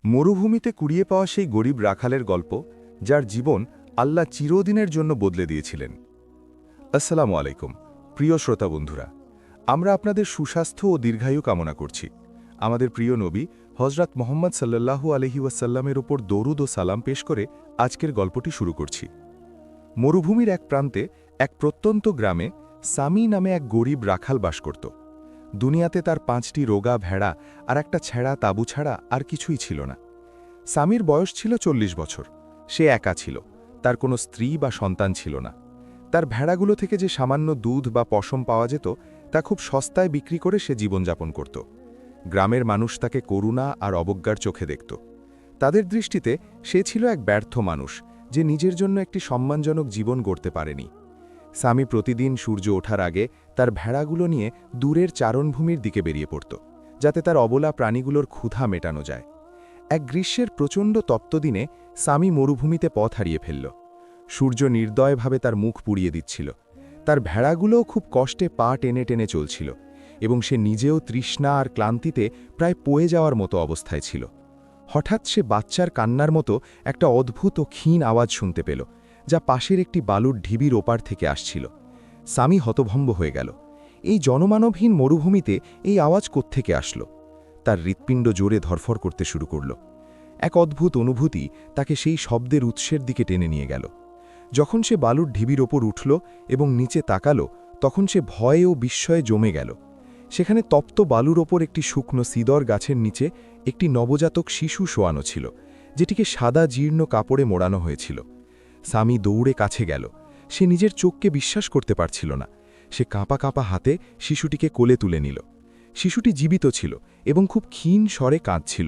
মরুভূমিতে কুড়িয়ে পাওয়া সেই গরিব রাখালের গল্প, যার জীবন আল্লাহ চিরদিনের জন্য বদলে দিয়েছিলেন। আসসালামু আলাইকুম প্রিয় শ্রোতা বন্ধুরা, আমরা আপনাদের সুস্বাস্থ্য ও দীর্ঘায়ু কামনা করছি। আমাদের প্রিয় নবী হজরত মোহাম্মদ সাল্লাল্লাহু আলাইহি ওয়াসাল্লামের ওপর দরুদ ও সালাম পেশ করে আজকের গল্পটি শুরু করছি। মরুভূমির এক প্রান্তে এক প্রত্যন্ত গ্রামে সামি নামে এক গরিব রাখাল বাস করত। দুনিয়াতে তার 5টি রোগা ভেড়া আর একটা ছেঁড়া তাঁবু ছাড়া আর কিছুই ছিল না। সামির বয়স ছিল 40 বছর। সে একা ছিল, তার কোনো স্ত্রী বা সন্তান ছিল না। তার ভেড়াগুলো থেকে যে সামান্য দুধ বা পশম পাওয়া যেত তা খুব সস্তায় বিক্রি করে সে জীবনযাপন করত। গ্রামের মানুষ তাকে করুণা আর অবজ্ঞার চোখে দেখত। তাদের দৃষ্টিতে সে ছিল এক ব্যর্থ মানুষ, যে নিজের জন্য একটি সম্মানজনক জীবন গড়তে পারেনি। সামি প্রতিদিন সূর্য ওঠার আগে তার ভেড়াগুলো নিয়ে দূরের চারণভূমির দিকে বেরিয়ে পড়ত, যাতে তার অবলা প্রাণীগুলোর ক্ষুধা মেটানো যায়। এক গ্রীষ্মের প্রচণ্ড তপ্ত দিনে সামি মরুভূমিতে পথ হারিয়ে ফেলল। সূর্য নির্দয়ভাবে তার মুখ পুড়িয়ে দিচ্ছিল। তার ভেড়াগুলোও খুব কষ্টে পা টেনে টেনে চলছিল, এবং সে নিজেও তৃষ্ণা আর ক্লান্তিতে প্রায় পড়ে যাওয়ার মতো অবস্থায় ছিল। হঠাৎ সে বাচ্চার কান্নার মতো একটা অদ্ভুত ও ক্ষীণ আওয়াজ শুনতে পেল, যা পাশের একটি বালুর ঢিবির ওপার থেকে আসছিল। সামি হতভম্ব হয়ে গেল। এই জনমানবহীন মরুভূমিতে এই আওয়াজ কোত্থেকে আসলো? তার হৃৎপিণ্ড জোরে ধরফর করতে শুরু করল। এক অদ্ভুত অনুভূতি তাকে সেই শব্দের উৎসের দিকে টেনে নিয়ে গেল। যখন সে বালুর ঢিবির ওপর উঠল এবং নিচে তাকালো, তখন সে ভয়ে ও বিস্ময়ে জমে গেল। সেখানে তপ্ত বালুর ওপর একটি শুকনো সিদর গাছের নিচে একটি নবজাতক শিশু শোয়ানো ছিল, যেটিকে সাদা জীর্ণ কাপড়ে মোড়ানো হয়েছিল। সামি দৌড়ে কাছে গেল। সে নিজের চোখকে বিশ্বাস করতে পারছিল না। সে কাঁপা কাঁপা হাতে শিশুটিকে কোলে তুলে নিল। শিশুটি জীবিত ছিল এবং খুব ক্ষীণ স্বরে কাঁদছিল।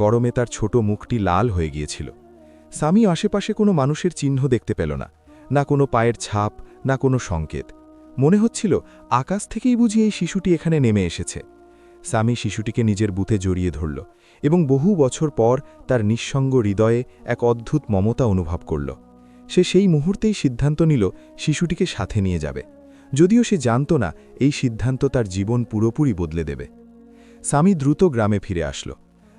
গরমে তার ছোট মুখটি লাল হয়ে গিয়েছিল। সামি আশেপাশে কোনো মানুষের চিহ্ন দেখতে পেল না, না কোনো পায়ের ছাপ, না কোনো সংকেত। মনে হচ্ছিল আকাশ থেকেই বুঝি এই শিশুটি এখানে নেমে এসেছে। সামি শিশুটিকে নিজের বুতে জড়িয়ে ধরল এবং বহু বছর পর তার নিঃসঙ্গ হৃদয়ে এক অদ্ভুত মমতা অনুভব করল। সে সেই মুহূর্তেই সিদ্ধান্ত নিল শিশুটিকে সাথে নিয়ে যাবে, যদিও সে জানত না এই সিদ্ধান্ত তার জীবন পুরোপুরি বদলে দেবে। সামি দ্রুত গ্রামে ফিরে আসল।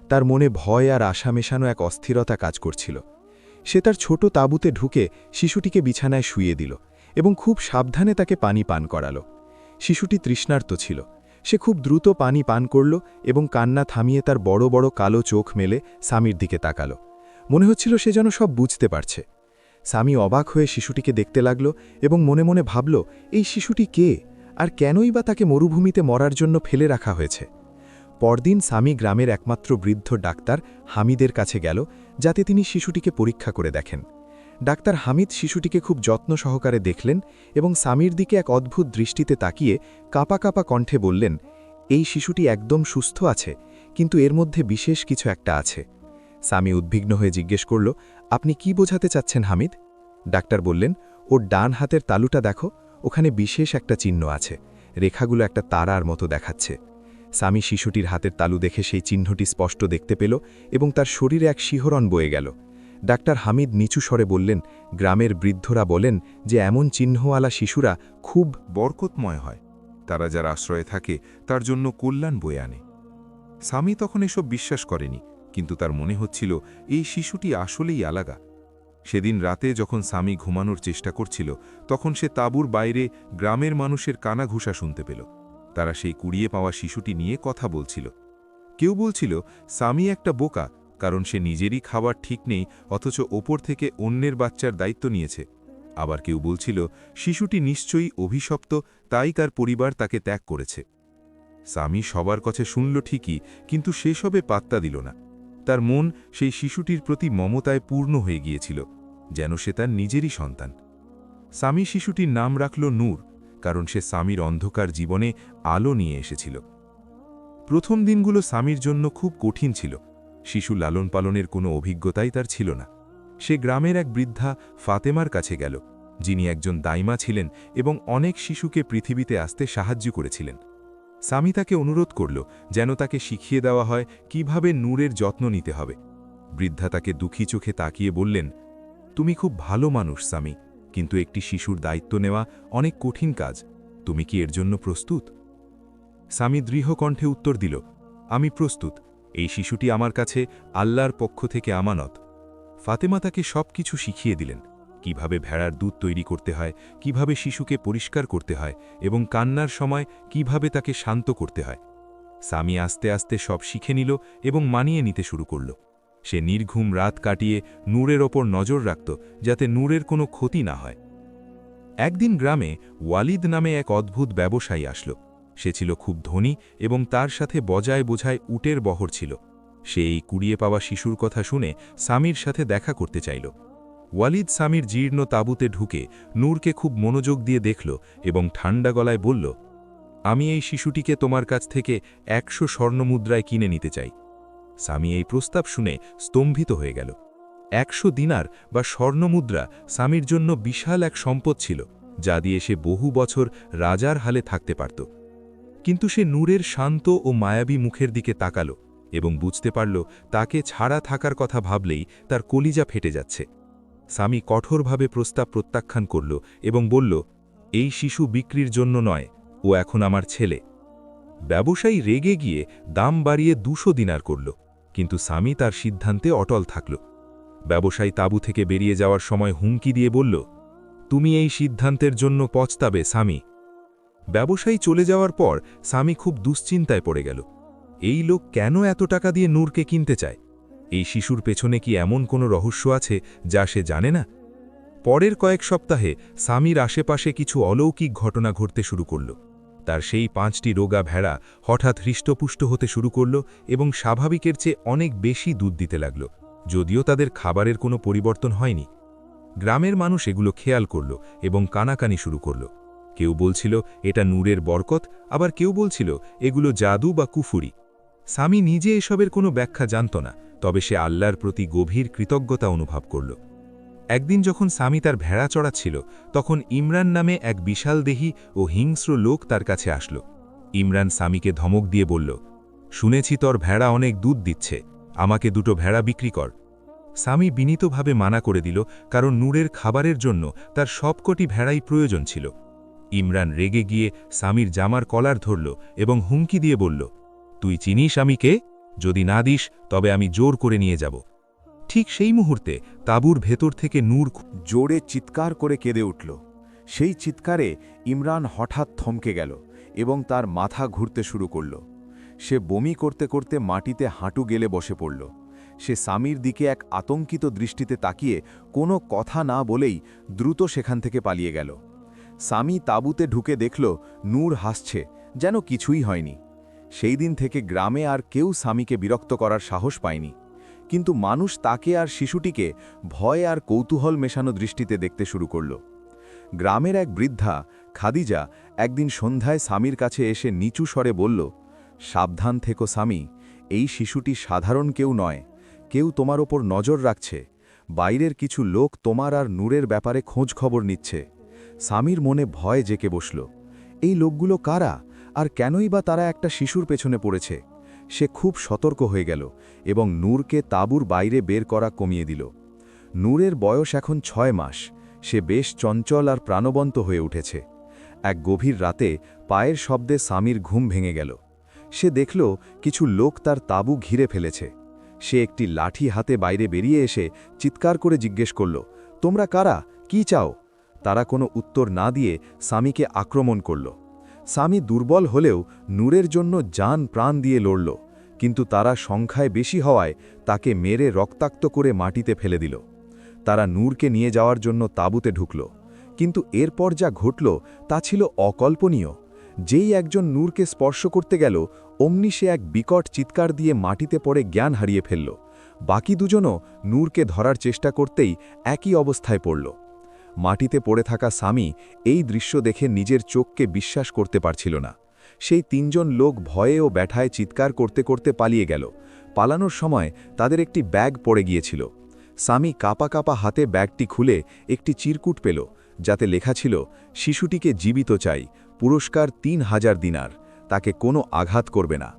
তার মনে ভয় আর আশা মেশানো এক অস্থিরতা কাজ করছিল। সে তার ছোট তাঁবুতে ঢুকে শিশুটিকে বিছানায় শুইয়ে দিল এবং খুব সাবধানে তাকে পানি পান করাল। শিশুটি তৃষ্ণার্ত ছিল। সে খুব দ্রুত পানি পান করল এবং কান্না থামিয়ে তার বড় বড় কালো চোখ মেলে সামির দিকে তাকাল। মনে হচ্ছিল সে যেন সব বুঝতে পারছে। সামি অবাক হয়ে শিশুটিকে দেখতে লাগল এবং মনে মনে ভাবল, এই শিশুটি কে, আর কেনই বা তাকে মরুভূমিতে মরার জন্য ফেলে রাখা হয়েছে। পরদিন সামি গ্রামের একমাত্র বৃদ্ধ ডাক্তার হামিদের কাছে গেল, যাতে তিনি শিশুটিকে পরীক্ষা করে দেখেন। ডাক্তার হামিদ শিশুটিকে খুব যত্ন সহকারে দেখলেন এবং সামির দিকে এক অদ্ভুত দৃষ্টিতে তাকিয়ে কাঁপা কাঁপা কণ্ঠে বললেন, এই শিশুটি একদম সুস্থ আছে, কিন্তু এর মধ্যে বিশেষ কিছু একটা আছে। সামি উদ্বিগ্ন হয়ে জিজ্ঞেস করল, আপনি কি বোঝাতে চাচ্ছেন হামিদ? ডাক্তার বললেন, ওর ডান হাতের তালুটা দেখো, ওখানে বিশেষ একটা চিহ্ন আছে। রেখাগুলো একটা তারার মতো দেখাচ্ছে। সামি শিশুটির হাতের তালু দেখে সেই চিহ্নটি স্পষ্ট দেখতে পেল এবং তার শরীরে এক শিহরণ বয়ে গেল। ডাক্তার হামিদ নিচু স্বরে বললেন, গ্রামের বৃদ্ধরা বলেন যে এমন চিহ্নওয়ালা শিশুরা খুব বরকতময় হয়। তারা যার আশ্রয়ে থাকে তার জন্য কল্যাণ বয়ে আনে। সামি তখন এসব বিশ্বাস করেনি, কিন্তু তার মনে হচ্ছিল এই শিশুটি আসলেই আলাদা। সেদিন রাতে যখন সামি ঘুমানোর চেষ্টা করছিল, তখন সে তাঁবুর বাইরে গ্রামের মানুষের কানাঘুষা শুনতে পেল। তারা সেই কুড়িয়ে পাওয়া শিশুটি নিয়ে কথা বলছিল। কেউ বলছিল সামি একটা বোকা, কারণ সে নিজেরই খাবার ঠিক নেই, অথচ ওপর থেকে অন্যের বাচ্চার দায়িত্ব নিয়েছে। আবার কেউ বলছিল শিশুটি নিশ্চয়ই অভিশপ্ত, তাই তার পরিবার তাকে ত্যাগ করেছে। সামি সবার কাছে শুনল ঠিকই, কিন্তু সেসবে পাত্তা দিল না। তার মন সেই শিশুটির প্রতি মমতায় পূর্ণ হয়ে গিয়েছিল, যেন সে তার নিজেরই সন্তান। সামি শিশুটির নাম রাখল নূর, কারণ সে সামির অন্ধকার জীবনে আলো নিয়ে এসেছিল। প্রথম দিনগুলো সামির জন্য খুব কঠিন ছিল। শিশু লালন পালনের কোনো অভিজ্ঞতাই তার ছিল না। সে গ্রামের এক বৃদ্ধা ফাতেমার কাছে গেল, যিনি একজন দাইমা ছিলেন এবং অনেক শিশুকে পৃথিবীতে আসতে সাহায্য করেছিলেন। সামি তাকে অনুরোধ করল যেন তাকে শিখিয়ে দেওয়া হয় কিভাবে নূরের যত্ন নিতে হবে। বৃদ্ধা তাকে দুঃখী চোখে তাকিয়ে বললেন, তুমি খুব ভালো মানুষ সামি, কিন্তু একটি শিশুর দায়িত্ব নেওয়া অনেক কঠিন কাজ। তুমি কি এর জন্য প্রস্তুত? সামি দৃঢ় কণ্ঠে উত্তর দিল, আমি প্রস্তুত, এই শিশুটি আমার কাছে আল্লাহর পক্ষ থেকে আমানত। ফাতেমা তাকে সব কিছু শিখিয়ে দিলেন, কিভাবে ভেড়ার দুধ তৈরি করতে হয়, কিভাবে শিশুকে পরিষ্কার করতে হয় এবং কান্নার সময় কিভাবে তাকে শান্ত করতে হয়। সামি আস্তে আস্তে সব শিখে নিল এবং মানিয়ে নিতে শুরু করল। সে নির্ঘুম রাত কাটিয়ে নূরের ওপর নজর রাখত, যাতে নূরের কোনো ক্ষতি না হয়। একদিন গ্রামে ওয়ালিদ নামে এক অদ্ভুত ব্যবসায়ী আসল। সে ছিল খুব ধনী এবং তার সাথে বজায় বোঝায় উটের বহর ছিল। সে এই কুড়িয়ে পাওয়া শিশুর কথা শুনে সামির সাথে দেখা করতে চাইল। ওয়ালিদ সামির জীর্ণ তাঁবুতে ঢুকে নূরকে খুব মনোযোগ দিয়ে দেখল এবং ঠান্ডা গলায় বলল, আমি এই শিশুটিকে তোমার কাছ থেকে 100 স্বর্ণমুদ্রায় কিনে নিতে চাই। সামি এই প্রস্তাব শুনে স্তম্ভিত হয়ে গেল। 100 দিনার বা স্বর্ণমুদ্রা সামির জন্য বিশাল এক সম্পদ ছিল, যা দিয়ে সে বহু বছর রাজার হালে থাকতে পারত। কিন্তু সে নূরের শান্ত ও মায়াবী মুখের দিকে তাকাল এবং বুঝতে পারল তাকে ছাড়া থাকার কথা ভাবলেই তার কলিজা ফেটে যাচ্ছে। সামি কঠোরভাবে প্রস্তাব প্রত্যাখ্যান করল এবং বলল, এই শিশু বিক্রির জন্য নয়, ও এখন আমার ছেলে। ব্যবসায়ী রেগে গিয়ে দাম বাড়িয়ে 200 দিনার করল, কিন্তু সামি তার সিদ্ধান্তে অটল থাকল। ব্যবসায়ী তাঁবু থেকে বেরিয়ে যাওয়ার সময় হুমকি দিয়ে বলল, তুমি এই সিদ্ধান্তের জন্য পস্তাবে সামি। ব্যবসায়ী চলে যাওয়ার পর সামি খুব দুশ্চিন্তায় পড়ে গেল। এই লোক কেন এত টাকা দিয়ে নূরকে কিনতে চায়? এই শিশুর পেছনে কি এমন কোনো রহস্য আছে যা সে জানে না? পরের কয়েক সপ্তাহে সামির আশেপাশে কিছু অলৌকিক ঘটনা ঘটতে শুরু করল। তার সেই 5টি রোগা ভেড়া হঠাৎ হৃষ্টপুষ্ট হতে শুরু করল এবং স্বাভাবিকের চেয়ে অনেক বেশি দুধ দিতে লাগল, যদিও তাদের খাবারের কোনো পরিবর্তন হয়নি। গ্রামের মানুষ এগুলো খেয়াল করল এবং কানাকানি শুরু করল। কেউ বলছিল এটা নূরের বরকত, আবার কেউ বলছিল এগুলো জাদু বা কুফুরি। সামি নিজে এসবের কোনো ব্যাখ্যা জানত না, তবে সে আল্লাহর প্রতি গভীর কৃতজ্ঞতা অনুভব করল। একদিন যখন সামি তার ভেড়া চড়াচ্ছিল, তখন ইমরান নামে এক বিশালদেহী ও হিংস্র লোক তার কাছে আসলো। ইমরান সামিকে ধমক দিয়ে বলল, শুনেছি তোর ভেড়া অনেক দুধ দিচ্ছে, আমাকে 2টো ভেড়া বিক্রি কর। সামি বিনীতভাবে মানা করে দিল, কারণ নূরের খাবারের জন্য তার সবকটি ভেড়াই প্রয়োজন ছিল। ইমরান রেগে গিয়ে সামির জামার কলার ধরল এবং হুমকি দিয়ে বলল, তুই চিনিস আমি কে? যদি না দিস তবে আমি জোর করে নিয়ে যাব। ঠিক সেই মুহূর্তে তাঁবুর ভেতর থেকে নূর জোরে চিৎকার করে কেঁদে উঠল। সেই চিৎকারে ইমরান হঠাৎ থমকে গেল এবং তার মাথা ঘুরতে শুরু করল। সে বমি করতে করতে মাটিতে হাঁটু গেলে বসে পড়ল। সে সামির দিকে এক আতঙ্কিত দৃষ্টিতে তাকিয়ে কোনো কথা না বলেই দ্রুত সেখান থেকে পালিয়ে গেল। সামি তাঁবুতে ঢুকে দেখল নূর হাসছে, যেন কিছুই হয়নি। সেই দিন থেকে গ্রামে আর কেউ সামিকে বিরক্ত করার সাহস পায়নি, কিন্তু মানুষ তাকে আর শিশুটিকে ভয় আর কৌতূহল মেশানো দৃষ্টিতে দেখতে শুরু করল। গ্রামের এক বৃদ্ধা খাদিজা একদিন সন্ধ্যায় সামির কাছে এসে নিচু স্বরে বলল, সাবধান থেকো সামি, এই শিশুটি সাধারণ কেউ নয়, কেউ তোমার ওপর নজর রাখছে। বাইরের কিছু লোক তোমার আর নূরের ব্যাপারে খোঁজ খবর নিচ্ছে। সামির মনে ভয় জেঁকে বসল। এই লোকগুলো কারা, আর কেনই বা তারা একটা শিশুর পেছনে পড়েছে? সে খুব সতর্ক হয়ে গেল এবং নূরকে তাঁবুর বাইরে বের করা কমিয়ে দিল। নূরের বয়স এখন 6 মাস। সে বেশ চঞ্চল আর প্রাণবন্ত হয়ে উঠেছে। এক গভীর রাতে পায়ের শব্দে সামির ঘুম ভেঙে গেল। সে দেখল কিছু লোক তার তাঁবু ঘিরে ফেলেছে। সে একটি লাঠি হাতে বাইরে বেরিয়ে এসে চিৎকার করে জিজ্ঞেস করল, তোমরা কারা, কি চাও? তারা কোনো উত্তর না দিয়ে সামিকে আক্রমণ করল। সামি দুর্বল হলেও নূরের জন্য জান প্রাণ দিয়ে লড়ল, কিন্তু তারা সংখ্যায় বেশি হওয়ায় তাকে মেরে রক্তাক্ত করে মাটিতে ফেলে দিল। তারা নূরকে নিয়ে যাওয়ার জন্য তাঁবুতে ঢুকল, কিন্তু এরপর যা ঘটল তা ছিল অকল্পনীয়। যেই একজন নূরকে স্পর্শ করতে গেল, অমনি সে এক বিকট চিৎকার দিয়ে মাটিতে পড়ে জ্ঞান হারিয়ে ফেলল। বাকি দুজনও নূরকে ধরার চেষ্টা করতেই একই অবস্থায় পড়ল। মাটিতে পড়ে থাকা সামি এই দৃশ্য দেখে নিজের চোখকে বিশ্বাস করতে পারছিল না। সেই 3 জন লোক ভয়ে ও ব্যথায় চিৎকার করতে করতে পালিয়ে গেল। পালানোর সময় তাদের একটি ব্যাগ পড়ে গিয়েছিল। সামি কাপা কাপা হাতে ব্যাগটি খুলে একটি চিরকুট পেল, যাতে লেখা ছিল, শিশুটিকে জীবিত চাই, পুরস্কার 3000 দিনার, তাকে কোনো আঘাত করবে না।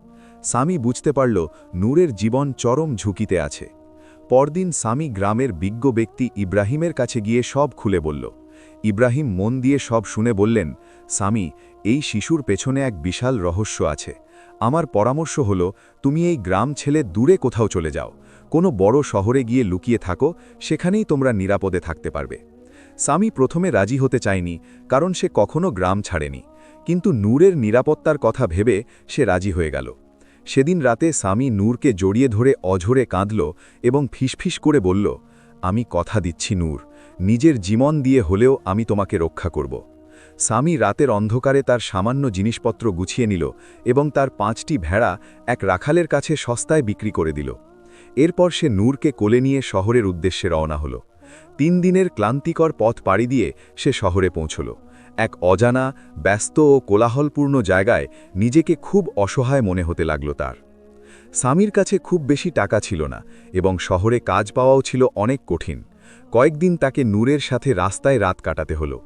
সামি বুঝতে পারল নূরের জীবন চরম ঝুঁকিতে আছে। পরদিন সামি গ্রামের বিজ্ঞ ব্যক্তি ইব্রাহিমের কাছে গিয়ে সব খুলে বলল। ইব্রাহিম মন দিয়ে সব শুনে বললেন, সামি, এই শিশুর পেছনে এক বিশাল রহস্য আছে। আমার পরামর্শ হলো তুমি এই গ্রাম ছেড়ে দূরে কোথাও চলে যাও, কোনো বড় শহরে গিয়ে লুকিয়ে থাকো, সেখানেই তোমরা নিরাপদে থাকতে পারবে। সামি প্রথমে রাজি হতে চায়নি, কারণ সে কখনো গ্রাম ছাড়েনি, কিন্তু নূরের নিরাপত্তার কথা ভেবে সে রাজি হয়ে গেল। সেদিন রাতে সামি নূরকে জড়িয়ে ধরে অঝরে কাঁদল এবং ফিসফিস করে বলল, আমি কথা দিচ্ছি নূর, নিজের জীবন দিয়ে হলেও আমি তোমাকে রক্ষা করব। সামি রাতের অন্ধকারে তার সামান্য জিনিসপত্র গুছিয়ে নিল এবং তার 5টি ভেড়া এক রাখালের কাছে সস্তায় বিক্রি করে দিল। এরপর সে নূরকে কোলে নিয়ে শহরের উদ্দেশ্যে রওনা হল। 3 দিনের ক্লান্তিকর পথ পাড়ি দিয়ে সে শহরে পৌঁছল। এক অজানা, ব্যস্ত ও কোলাহলপূর্ণ জায়গায় নিজেকে খুব অসহায় মনে হতে লাগল তার। সামির কাছে খুব বেশি টাকা ছিল না এবং শহরে কাজ পাওয়াও ছিল অনেক কঠিন। কয়েকদিন তাকে নূরের সাথে রাস্তায় রাত কাটাতে হলো।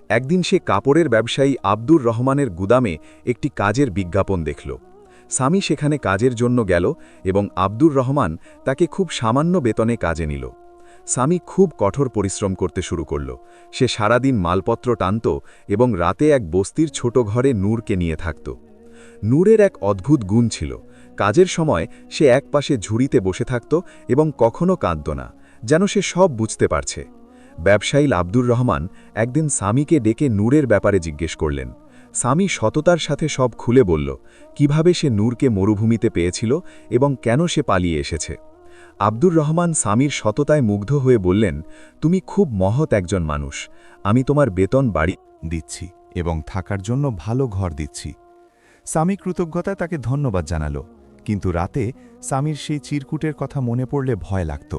একদিন সে কাপড়ের ব্যবসায়ী আব্দুর রহমানের গুদামে একটি কাজের বিজ্ঞাপন দেখল। সামি সেখানে কাজের জন্য গেল এবং আব্দুর রহমান তাকে খুব সামান্য বেতনে কাজে নিল। সামি খুব কঠোর পরিশ্রম করতে শুরু করল। সে সারাদিন মালপত্র টানত এবং রাতে এক বস্তির ছোট ঘরে নূরকে নিয়ে থাকত। নূরের এক অদ্ভুত গুণ ছিল, কাজের সময় সে একপাশে ঝুড়িতে বসে থাকত এবং কখনো কাঁদত না, যেন সে সব বুঝতে পারছে। ব্যবসায়ী আব্দুর রহমান একদিন সামিকে ডেকে নূরের ব্যাপারে জিজ্ঞেস করলেন। সামি সততার সাথে সব খুলে বলল, কিভাবে সে নূরকে মরুভূমিতে পেয়েছিল এবং কেন সে পালিয়ে এসেছে। আব্দুর রহমান সামির সততায় মুগ্ধ হয়ে বললেন, তুমি খুব মহৎ একজন মানুষ, আমি তোমার বেতন বাড়ি দিচ্ছি এবং থাকার জন্য ভালো ঘর দিচ্ছি। সামি কৃতজ্ঞতায় তাকে ধন্যবাদ জানালো, কিন্তু রাতে সামির সেই চিরকুটের কথা মনে পড়লে ভয় লাগত।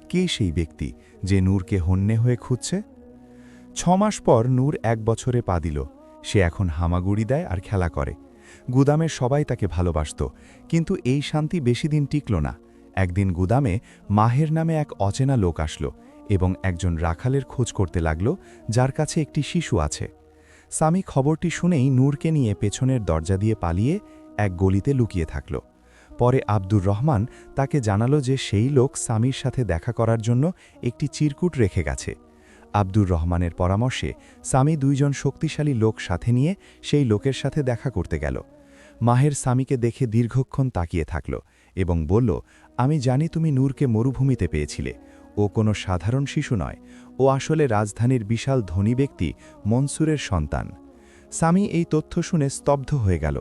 কে সেই ব্যক্তি যে নূরকে হন্যে হয়ে খুঁজছে? 6 মাস পর নূর 1 বছরে পা দিল। সে এখন হামাগুড়ি দেয় আর খেলা করে। গুদামের সবাই তাকে ভালোবাসত, কিন্তু এই শান্তি বেশি দিন টিকল না। একদিন গুদামে মাহের নামে এক অচেনা লোক আসলো এবং একজন রাখালের খোঁজ করতে লাগল, যার কাছে একটি শিশু আছে। সামি খবরটি শুনেই নূরকে নিয়ে পেছনের দরজা দিয়ে পালিয়ে এক গলিতে লুকিয়ে থাকল। পরে আব্দুর রহমান তাকে জানালো যে সেই লোক সামির সাথে দেখা করার জন্য একটি চিরকুট রেখে গেছে। আব্দুর রহমানের পরামর্শে সামি 2 জন শক্তিশালী লোক সাথে নিয়ে সেই লোকের সাথে দেখা করতে গেল। মাহের সামিকে দেখে দীর্ঘক্ষণ তাকিয়ে থাকল এবং বলল, আমি জানি তুমি নূরকে মরুভূমিতে পেয়েছিলে। ও কোনো সাধারণ শিশু নয়, ও আসলে রাজধানীর বিশাল ধনী ব্যক্তি মনসুরের সন্তান। সামি এই তথ্য শুনে স্তব্ধ হয়ে গেল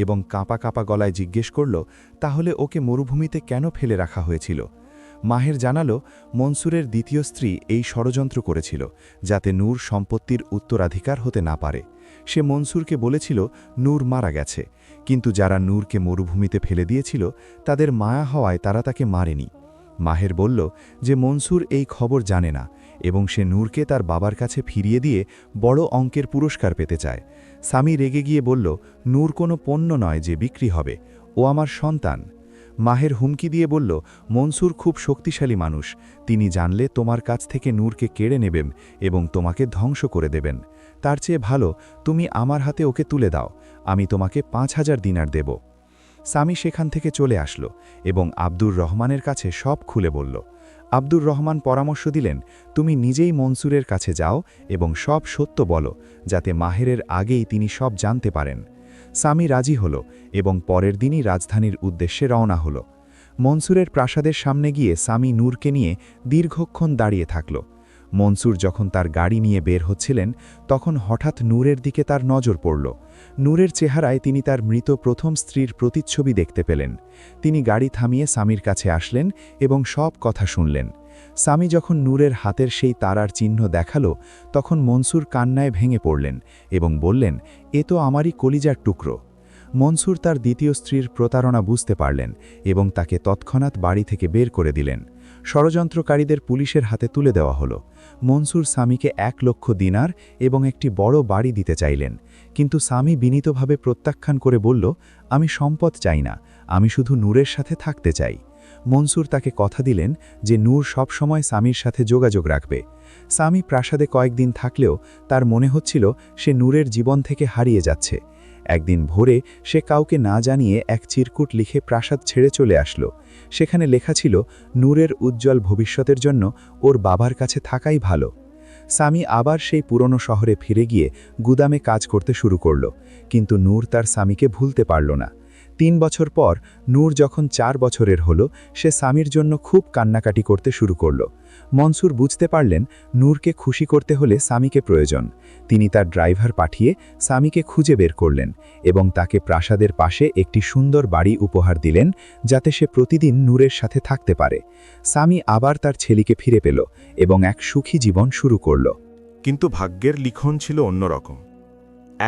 এবং কাঁপা কাঁপা গলায় জিজ্ঞেস করল, তাহলে ওকে মরুভূমিতে কেন ফেলে রাখা হয়েছিল? মাহের জানালো, মনসুরের দ্বিতীয় স্ত্রী এই ষড়যন্ত্র করেছিল যাতে নূর সম্পত্তির উত্তরাধিকার হতে না পারে। সে মনসুরকে বলেছিল নূর মারা গেছে, কিন্তু যারা নূরকে মরুভূমিতে ফেলে দিয়েছিল তাদের মায়া হওয়ায় তারা তাকে মারেনি। মাহের বলল যে মনসুর এই খবর জানে না এবং সে নূরকে তার বাবার কাছে ফিরিয়ে দিয়ে বড় অঙ্কের পুরস্কার পেতে চায়। সামি রেগে গিয়ে বলল, নূর কোনো পণ্য নয় যে বিক্রি হবে, ও আমার সন্তান। মাহের হুমকি দিয়ে বলল, মনসুর খুব শক্তিশালী মানুষ, তিনি জানলে তোমার কাছ থেকে নূরকে কেড়ে নেবেন এবং তোমাকে ধ্বংস করে দেবেন। তার চেয়ে ভালো তুমি আমার হাতে ওকে তুলে দাও, আমি তোমাকে 5000 দিনার দেব। সামি সেখান থেকে চলে আসলো এবং আব্দুর রহমানের কাছে সব খুলে বলল। আব্দুর রহমান পরামর্শ দিলেন, তুমি নিজেই মনসুরের কাছে যাও এবং সব সত্য বলো, যাতে মাহেরের আগেই তিনি সব জানতে পারেন। সামি রাজি হল এবং পরের দিনই রাজধানীর উদ্দেশ্যে রওনা হল। মনসুরের প্রাসাদের সামনে গিয়ে সামি নূরকে নিয়ে দীর্ঘক্ষণ দাঁড়িয়ে থাকল। মনসুর যখন তার গাড়ি নিয়ে বের হচ্ছিলেন, তখন হঠাৎ নূরের দিকে তার নজর পড়ল। নূরের চেহারায় তিনি তার মৃত প্রথম স্ত্রীর প্রতিচ্ছবি দেখতে পেলেন। তিনি গাড়ি থামিয়ে সামির কাছে আসলেন এবং সব কথা শুনলেন। সামি যখন নূরের হাতের সেই তারার চিহ্ন দেখালো, তখন মনসুর কান্নায় ভেঙে পড়লেন এবং বললেন, এ তো আমারই কলিজার টুকরো। মনসুর তার দ্বিতীয় স্ত্রীর প্রতারণা বুঝতে পারলেন এবং তাকে তৎক্ষণাৎ বাড়ি থেকে বের করে দিলেন। ষড়যন্ত্রকারীদের পুলিশের হাতে তুলে দেওয়া হলো। মনসুর সামিকে 1 লক্ষ দিনার এবং একটি বড় বাড়ি দিতে চাইলেন, কিন্তু সামি বিনীতভাবে প্রত্যাখ্যান করে বলল, আমি সম্পদ চাই না, আমি শুধু নূরের সাথে থাকতে চাই। মনসুর তাকে কথা দিলেন যে নূর সবসময় সামির সাথে যোগাযোগ রাখবে। সামি প্রাসাদে কয়েকদিন থাকলেও তার মনে হচ্ছিল সে নূরের জীবন থেকে হারিয়ে যাচ্ছে। একদিন ভোরে সে কাউকে না জানিয়ে এক চিরকুট লিখে প্রাসাদ ছেড়ে চলে আসলো। সেখানে লেখা ছিল, নূরের উজ্জ্বল ভবিষ্যতের জন্য ওর বাবার কাছে থাকাই ভালো। সামি আবার সেই পুরনো শহরে ফিরে গিয়ে গুদামে কাজ করতে শুরু করল, কিন্তু নূর তার স্বামীকে ভুলতে পারল না। 3 বছর পর নূর যখন 4 বছরের হলো সে স্বামীর জন্য খুব কান্নাকাটি করতে শুরু করল। মনসুর বুঝতে পারলেন নূরকে খুশি করতে হলে স্বামীকে প্রয়োজন। তিনি তার ড্রাইভার পাঠিয়ে স্বামীকে খুঁজে বের করলেন এবং তাকে প্রাসাদের পাশে একটি সুন্দর বাড়ি উপহার দিলেন যাতে সে প্রতিদিন নূরের সাথে থাকতে পারে। স্বামী আবার তার ছেলেকে ফিরে পেল এবং এক সুখী জীবন শুরু করল। কিন্তু ভাগ্যের লিখন ছিল অন্যরকম।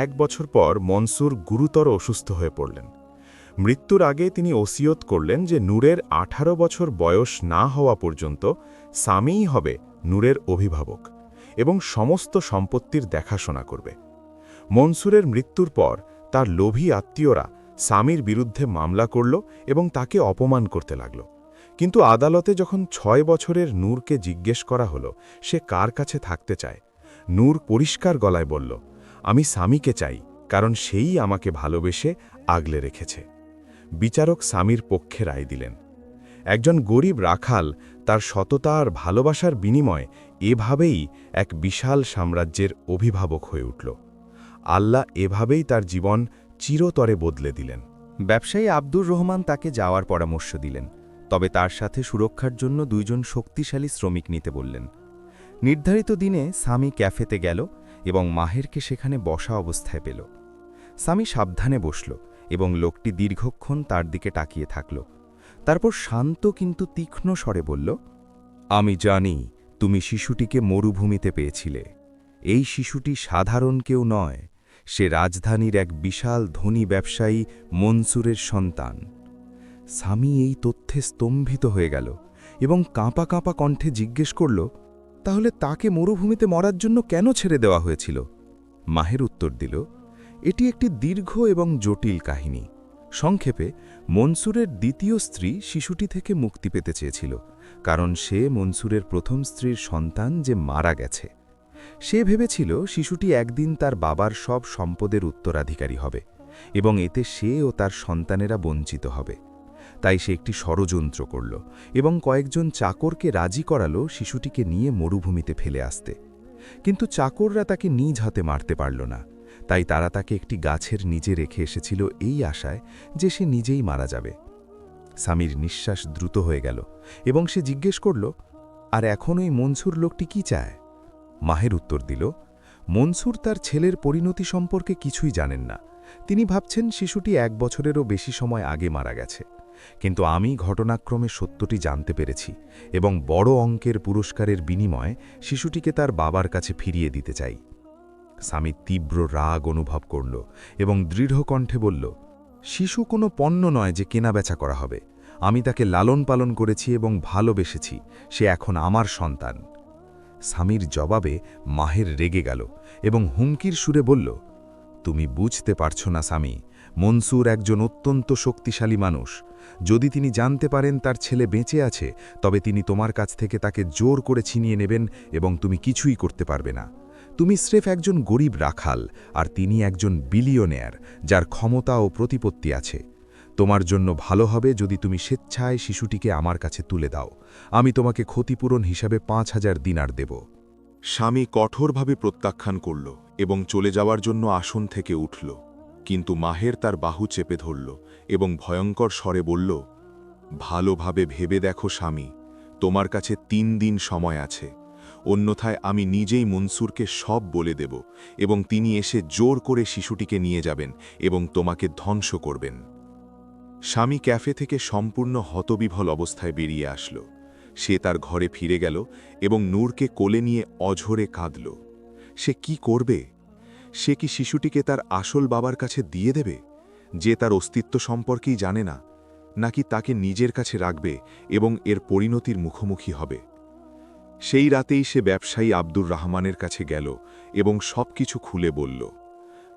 1 বছর পর মনসুর গুরুতর অসুস্থ হয়ে পড়লেন। মৃত্যুর আগে তিনি ওসিয়ত করলেন যে নূরের 18 বছর বয়স না হওয়া পর্যন্ত স্বামীই হবে নূরের অভিভাবক এবং সমস্ত সম্পত্তির দেখাশোনা করবে। মনসুরের মৃত্যুর পর তার লোভী আত্মীয়রা স্বামীর বিরুদ্ধে মামলা করল এবং তাকে অপমান করতে লাগল। কিন্তু আদালতে যখন 6 বছরের নূরকে জিজ্ঞেস করা হলো সে কার কাছে থাকতে চায়, নূর পরিষ্কার গলায় বলল, আমি স্বামীকে চাই, কারণ সেই আমাকে ভালোবেসে আগলে রেখেছে। বিচারক স্বামীর পক্ষে রায় দিলেন। একজন গরিব রাখাল তার সততা আর ভালোবাসার বিনিময়ে এভাবেই এক বিশাল সাম্রাজ্যের অভিভাবক হয়ে উঠল। আল্লাহ এভাবেই তার জীবন চিরতরে বদলে দিলেন। ব্যবসায়ী আব্দুর রহমান তাকে যাওয়ার পরামর্শ দিলেন, তবে তার সাথে সুরক্ষার জন্য 2 জন শক্তিশালী শ্রমিক নিতে বললেন। নির্ধারিত দিনে স্বামী ক্যাফেতে গেল এবং মাহেরকে সেখানে বসা অবস্থায় পেল। স্বামী সাবধানে বসল এবং লোকটি দীর্ঘক্ষণ তার দিকে তাকিয়ে থাকল। তারপর শান্ত কিন্তু তীক্ষ্ণ স্বরে বলল, আমি জানি তুমি শিশুটিকে মরুভূমিতে পেয়েছিলে। এই শিশুটি সাধারণ কেউ নয়, সে রাজধানীর এক বিশাল ধনী ব্যবসায়ী মনসুরের সন্তান। স্বামী এই তথ্যে স্তম্ভিত হয়ে গেল এবং কাঁপা কাঁপা কণ্ঠে জিজ্ঞেস করল, তাহলে তাকে মরুভূমিতে মরার জন্য কেন ছেড়ে দেওয়া হয়েছিল? মাহের উত্তর দিল, এটি একটি দীর্ঘ এবং জটিল কাহিনী। সংক্ষেপে, মনসুরের দ্বিতীয় স্ত্রী শিশুটি থেকে মুক্তি পেতে চেয়েছিল, কারণ সে মনসুরের প্রথম স্ত্রীর সন্তান যে মারা গেছে। সে ভেবেছিল শিশুটি একদিন তার বাবার সব সম্পদের উত্তরাধিকারী হবে এবং এতে সে ও তার সন্তানেরা বঞ্চিত হবে। তাই সে একটি ষড়যন্ত্র করল এবং কয়েকজন চাকরকে রাজি করালো শিশুটিকে নিয়ে মরুভূমিতে ফেলে আসতে। কিন্তু চাকররা তাকে নিজ হাতে মারতে পারল না, তাই তারা তাকে একটি গাছের নিচে রেখে এসেছিল এই আশায় যে সে নিজেই মারা যাবে। স্বামীর নিঃশ্বাস দ্রুত হয়ে গেল এবং সে জিজ্ঞেস করল, আর এখন ওই মনসুর লোকটি কি চায়? মাহের উত্তর দিল, মনসুর তার ছেলের পরিণতি সম্পর্কে কিছুই জানেন না। তিনি ভাবছেন শিশুটি 1 বছরেরও বেশি সময় আগে মারা গেছে। কিন্তু আমি ঘটনাক্রমে সত্যটি জানতে পেরেছি এবং বড় অঙ্কের পুরস্কারের বিনিময়ে শিশুটিকে তার বাবার কাছে ফিরিয়ে দিতে চাই। স্বামী তীব্র রাগ অনুভব করল এবং দৃঢ় কণ্ঠে বলল, শিশু কোনো পণ্য নয় যে কেনাবেচা করা হবে। আমি তাকে লালন পালন করেছি এবং ভালোবেসেছি, সে এখন আমার সন্তান। স্বামীর জবাবে মাহের রেগে গেল এবং হুমকির সুরে বলল, তুমি বুঝতে পারছো না স্বামী, মনসুর একজন অত্যন্ত শক্তিশালী মানুষ। যদি তিনি জানতে পারেন তার ছেলে বেঁচে আছে, তবে তিনি তোমার কাছ থেকে তাকে জোর করে ছিনিয়ে নেবেন এবং তুমি কিছুই করতে পারবে না। তুমি স্রেফ একজন গরিব রাখাল, আর তিনি একজন বিলিয়নেয়ার যার ক্ষমতা ও প্রতিপত্তি আছে। তোমার জন্য ভালো হবে যদি তুমি স্বেচ্ছায় শিশুটিকে আমার কাছে তুলে দাও। আমি তোমাকে ক্ষতিপূরণ হিসাবে 5000 দিনার দেব। স্বামী কঠোরভাবে প্রত্যাখ্যান করল এবং চলে যাওয়ার জন্য আসন থেকে উঠল, কিন্তু মাহের তার বাহু চেপে ধরল এবং ভয়ঙ্কর স্বরে বলল, ভালোভাবে ভেবে দেখো স্বামী, তোমার কাছে 3 দিন সময় আছে, অন্যথায় আমি নিজেই মনসুরকে সব বলে দেব এবং তিনি এসে জোর করে শিশুটিকে নিয়ে যাবেন এবং তোমাকে ধ্বংস করবেন। স্বামী ক্যাফে থেকে সম্পূর্ণ হতবিভল অবস্থায় বেরিয়ে আসল। সে তার ঘরে ফিরে গেল এবং নূরকে কোলে নিয়ে অঝরে কাঁদল। সে কি করবে? সে কি শিশুটিকে তার আসল বাবার কাছে দিয়ে দেবে, যে তার অস্তিত্ব সম্পর্কেই জানে না, নাকি তাকে নিজের কাছে রাখবে এবং এর পরিণতির মুখোমুখি হবে? সেই রাতেই সে ব্যবসায়ী আব্দুর রহমানের কাছে গেল এবং সবকিছু খুলে বলল।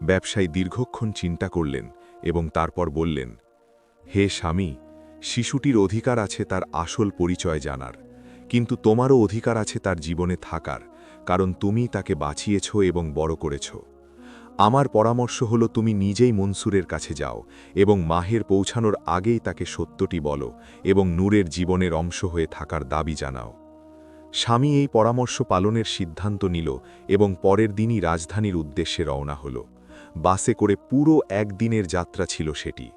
ব্যবসায়ী দীর্ঘক্ষণ চিন্তা করলেন এবং তারপর বললেন, হে স্বামী, শিশুটির অধিকার আছে তার আসল পরিচয় জানার, কিন্তু তোমারও অধিকার আছে তার জীবনে থাকার, কারণ তুমি তাকে বাঁচিয়েছ এবং বড় করেছ। আমার পরামর্শ হলো তুমি নিজেই মনসুরের কাছে যাও এবং মাহের পৌঁছানোর আগেই তাকে সত্যটি বলো এবং নূরের জীবনের অংশ হয়ে থাকার দাবি জানাও। স্বামী এই পরামর্শ পালনের সিদ্ধান্ত নিল এবং পরের দিনই রাজধানীর উদ্দেশ্যে রওনা হল। বাসে করে পুরো 1 দিনের যাত্রা ছিল সেটি।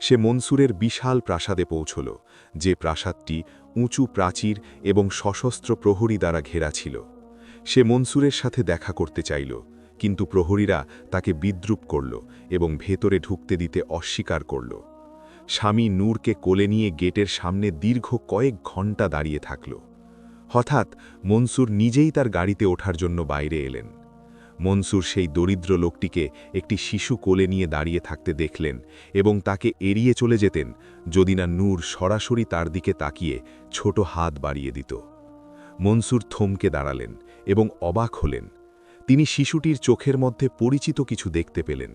সে মনসুরের বিশাল প্রাসাদে পৌঁছল, যে প্রাসাদটি উঁচু প্রাচীর এবং সশস্ত্র প্রহরী দ্বারা ঘেরা ছিল। সে মনসুরের সাথে দেখা করতে চাইল, কিন্তু প্রহরীরা তাকে বিদ্রূপ করল এবং ভেতরে ঢুকতে দিতে অস্বীকার করল। স্বামী নূরকে কোলে নিয়ে গেটের সামনে দীর্ঘ কয়েক ঘণ্টা দাঁড়িয়ে থাকল। হঠাৎ মনসুর নিজেই তার গাড়িতে ওঠার জন্য বাইরে এলেন। মনসুর সেই দরিদ্র লোকটিকে একটি শিশু কোলে নিয়ে দাঁড়িয়ে থাকতে দেখলেন এবং তাকে এড়িয়ে চলে যেতেন যদি না নূর সরাসরি তার দিকে তাকিয়ে ছোট হাত বাড়িয়ে দিত। মনসুর থমকে দাঁড়ালেন এবং অবাক হলেন। তিনি শিশুটির চোখের মধ্যে পরিচিত কিছু দেখতে পেলেন,